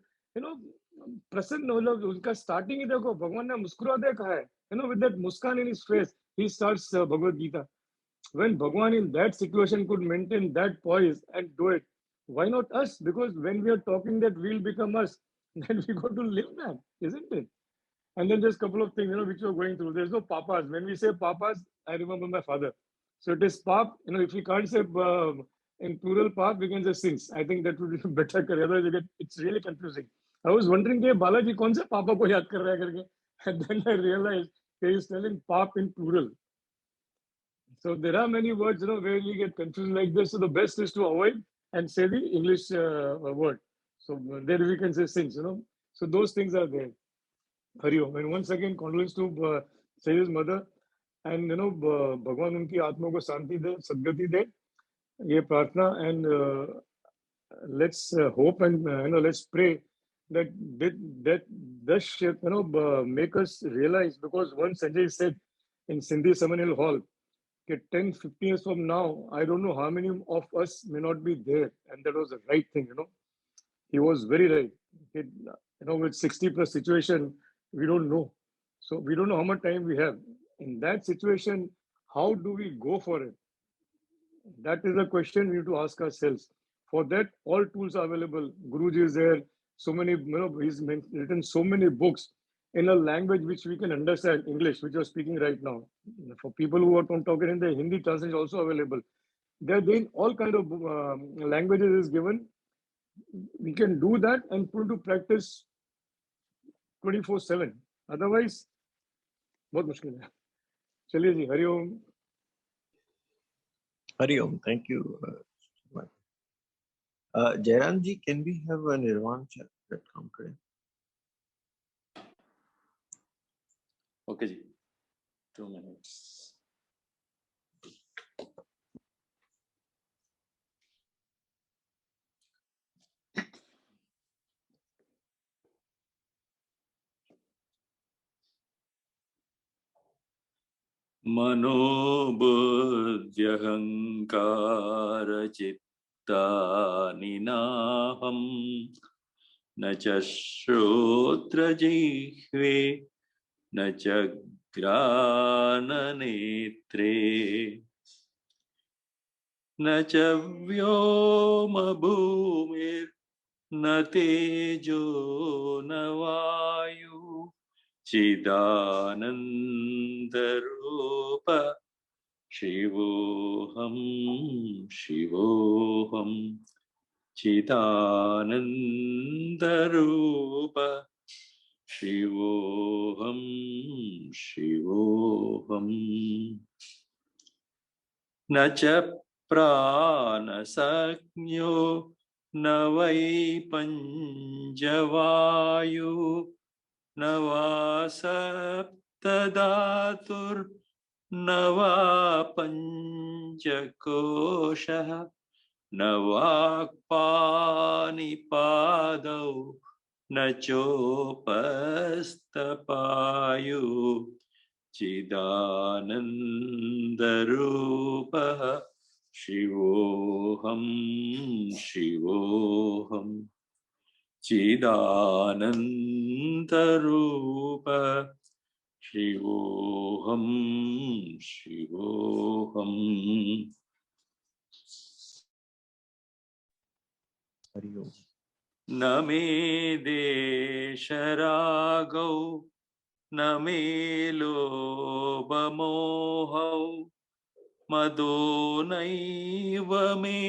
S15: प्रसन्न मतलब उनका स्टार्टिंग ही देखो, भगवान ने मुस्कुराते कहा है. With that muskan in his face, he starts Bhagavad Gita. When Bhagwan in that situation could maintain that poise and do it, why not us? Because when we are talking that we'll become us, then we got to live that, isn't it? And then just a couple of things, which we're going through. There's no papas. When we say papas, I remember my father. So it is pap. If we can't say in plural pap, we can say sins. I think that would be better. Otherwise, it's really confusing. I was wondering, Balaji, kaun se papa ko yaad kar raha hai karke? And then I realized he is telling pap in plural. So there are many words, where you get confused like this. So the best is to avoid and say the English word. So there we can say sins, So those things are there. Hari Om. And once again, condolence to Sayyid's mother. And, Bhagwan unki आत्मा को शांति दे, सद्गति दे. ये प्रार्थना. And let's hope and, let's pray that should, make us realize, because once Sanjay said in Sindhi Seminole Hall, 10-15 years from now, I don't know how many of us may not be there. And that was the right thing, He was very right. With 60 plus situation, we don't know. So we don't know how much time we have. In that situation, how do we go for it? That is a question we need to ask ourselves. For that, all tools are available. Guruji is there. So many, he's written so many books in a language which we can understand, English, which you're speaking right now. For people who don't talk in Hindi, Hindi translation is also available. They're doing all kind of languages is given. We can do that and put into practice 24/7. Otherwise, बहुत मुश्किल है. चलिए जी, हरि ओम.
S2: Hari Om. Thank you. Jairam ji, can we have a Nirvan chat that come today?
S9: Okay, ji. 2 minutes. मनोबुद्ध्यहंकार चित्तानि नाहं न च श्रोत्रजिह्वे न च घ्राणनेत्रे न च व्योमभूमिर्दिशो न तेजो न वायु चिदानन्दरूप शिवोऽहं शिवोऽहं चिदानन्दरूप शिवोऽहं शिवोऽहम् न च प्राणसज्ञो न वै पञ्चवायु न वा सप्तधातुर्न वा पञ्चकोशः न वाक्पाणिपादौ न चोपस्थपायु चिदानन्दरूपः शिवोऽहं शिवोऽहं चिदानन्दरूप शिवोऽहं शिवोऽहम्
S2: Hari Om.
S9: न मे देशरागौ न मे लोभमोहौ मदो नैव मे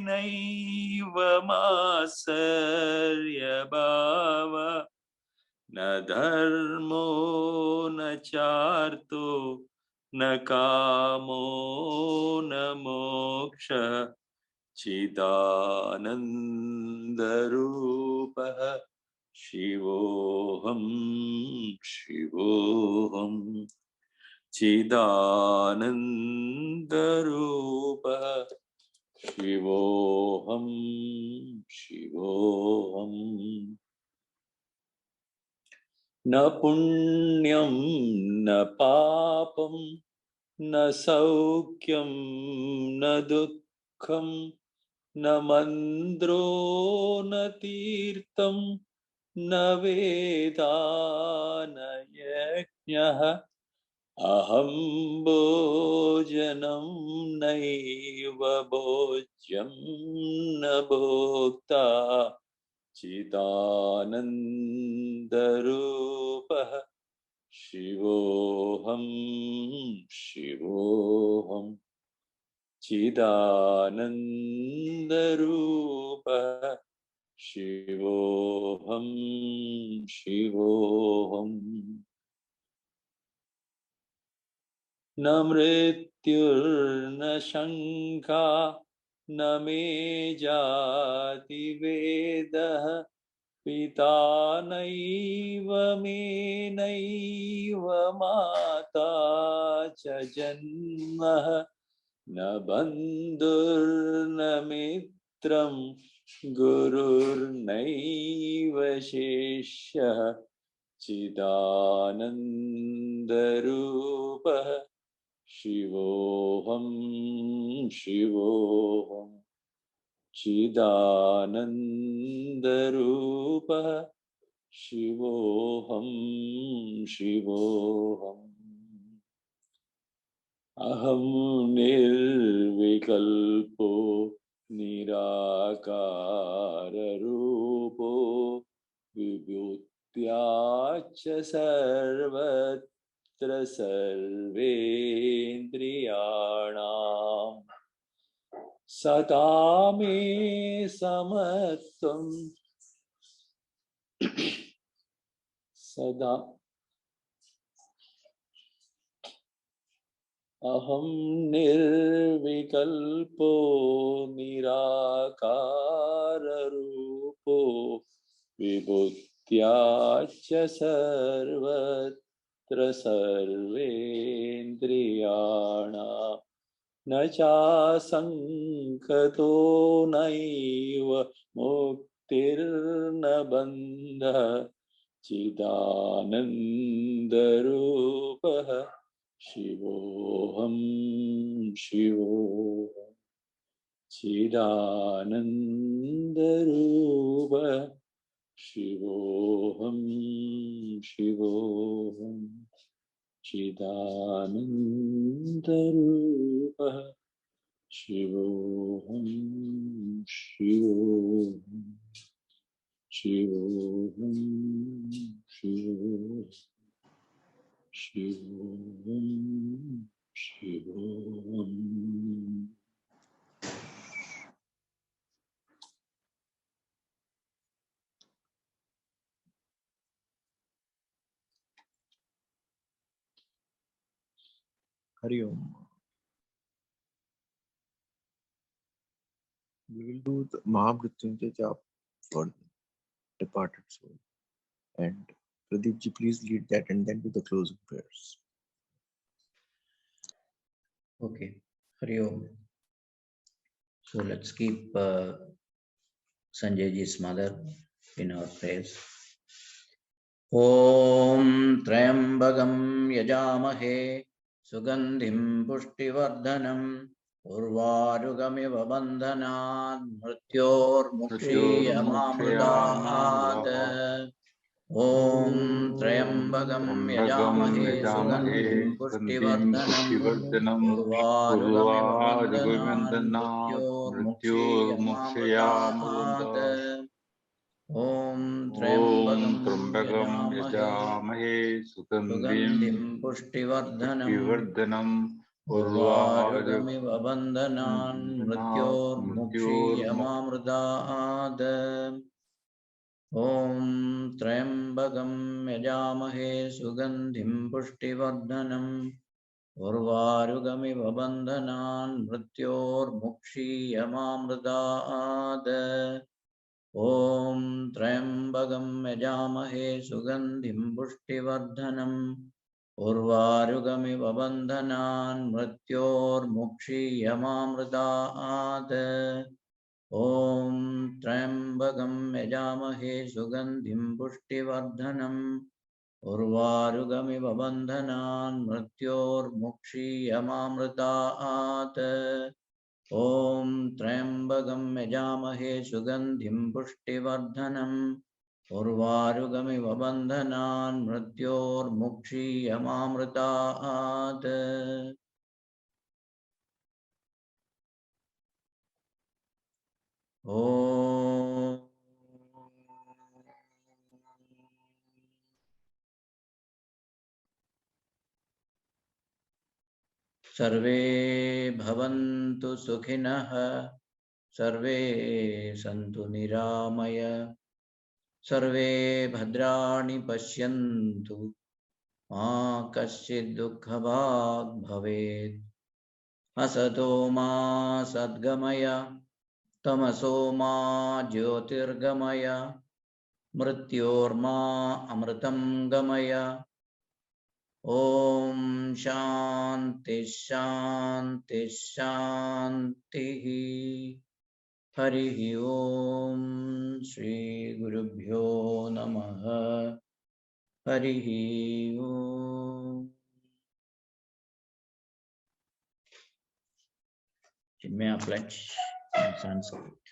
S9: नैव मात्सर्यभाव न धर्मो न चार्तो न कामो न मोक्षः चिदानन्दरूपः शिवोऽहं शिवोऽहं चिदानन्दरूपः शिवोऽहं शिवोऽहम् न पुण्यं न पापं न सौख्यं न दुःखं न मन्द्रो न तीर्थं न वेदा न यज्ञः अहं भोजनं नैव भोज्यं न भोक्ता चिदानन्दरूपः शिवोऽहं शिवोऽहं चिदानन्दरूपः शिवोऽहं शिवोऽहम् न मृत्युर्न शङ्का न मे जातिवेदः पिता नैव मे नैव माता च जन्मः न बन्धुर्न मित्रं गुरुर्नैव शिष्यः चिदानन्दरूपः शिवोऽहं शिवोऽहं चिदानन्दरूपः शिवोऽहं शिवोऽहम् अहं निर्विकल्पो निराकाररूपो विभूत्याच्च सर्वत्र सर्वेन्द्रियाणां सदा मे समत्वं सदा अहं निर्विकल्पो निराकाररूपो विभूत्याच्च सर्वत्र सर्वेन्द्रियाणां न चासङ्कतो नैव मुक्तिर्न बन्धः चिदानन्दरूपः शिवोऽहं शिवोऽहं चिदानन्दरूपः शिवोऽहं शिवोऽहं चिदानन्दरूपः शिवोऽहं शिवोऽहम् Shivoham, Shivoham, Shivoham, Shivoham.
S2: Hari Om. We will do the Mahamrityunjay Jap for the departed soul. And Pradeep ji, please lead that and then do the closing prayers.
S6: Okay. Hari Om. So let's keep Sanjay ji's mother in our prayers. Om Trayambagam Yajamahe Sugandhim Pushtivardhanam Urvarugamiva Bandhanat Mrityor Mukshiyamamrudaat. Om Trayambagam Yajamahe Sugandhim Pushtivardhanam Urvarugamiva Bandhanat Mrityor Mukshiyamamrudaat. Om Trayambagam Yajamahe Sugandhim Pushtivardhanam Urvarugamiva Bandhanan Mrityor Mukshiyamamrudaat. Om Trayambagam Yajamahe Sugandhim Pushtivardhanam Urvarugamiva Bandhanan Mrityor Mukshiyamamrudaat. Om Trayambagam Yajamahe Sugandhim Pushtivardhanam Urvarugamiva Bandhanan Mrityor Mukshiyamamrudaat. Om Trayambagam Yajamahe Sugandhim Pushtivardhanam Urvarugamiva Bandhanan Mrityor Mukshiyamamrudaat. Om Trayambagam Yajamahe Sugandhim Pushtivardhanam Urvarugamiva Bandhanan Mrityor Mukshiyamamrudaat. Om Sarve Bhavantu Sukhinah Sarve Santu Niramaya Sarve Bhadrani Pashyantu Ma Kaschid Dukhabhag Bhavet Asato Ma Sadgamaya Tamaso Ma Jyotirgamaya Mrityorma Amritam Gamaya. Om Shanti Shanti Shanti. Hari Om Shri Gurubhyo Namaha. Hari Om. Chinmaya pledge in Sanskrit.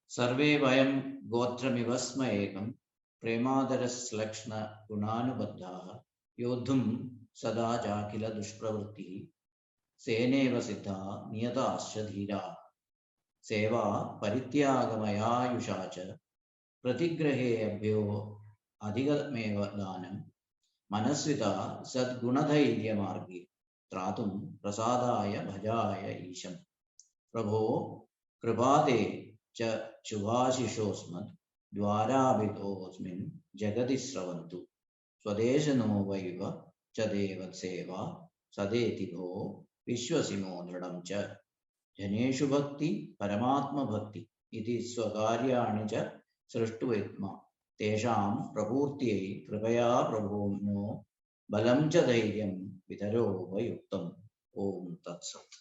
S6: Sarve vayam gotramivasma ekam premadaras lakshna gunanubadhaha yodhum sada jakila dushpravritti seneva siddha niyata asya dhira seva parityagamaya yushacha pratigrahe abhyo adhigameva danam manasvita sadgunadhairya margi tratum prasadaya bhajaya isham prabho kripade च शुभाशिषोऽस्मद् द्वाराभितोऽस्मिन् जगति स्रवन्तु स्वदेशनो wav च देवसेवा सदेति भो विश्वसिमो दृढं च जनेषु भक्ति परमात्मभक्ति इति स्वकार्याणि च सृष्टुविद्म तेषां प्रपूर्त्यै कृपया प्रभुनो बलं च धैर्यं वितरो वयुक्तम् ॐ तत्सत्.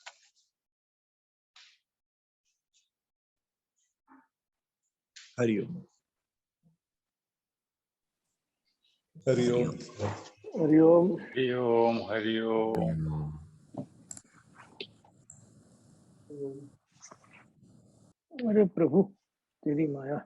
S2: Hari Om.
S13: Hari Om.
S15: Hari Om.
S12: Hari Om. Hari Om.
S15: अरे प्रभु तेरी माया.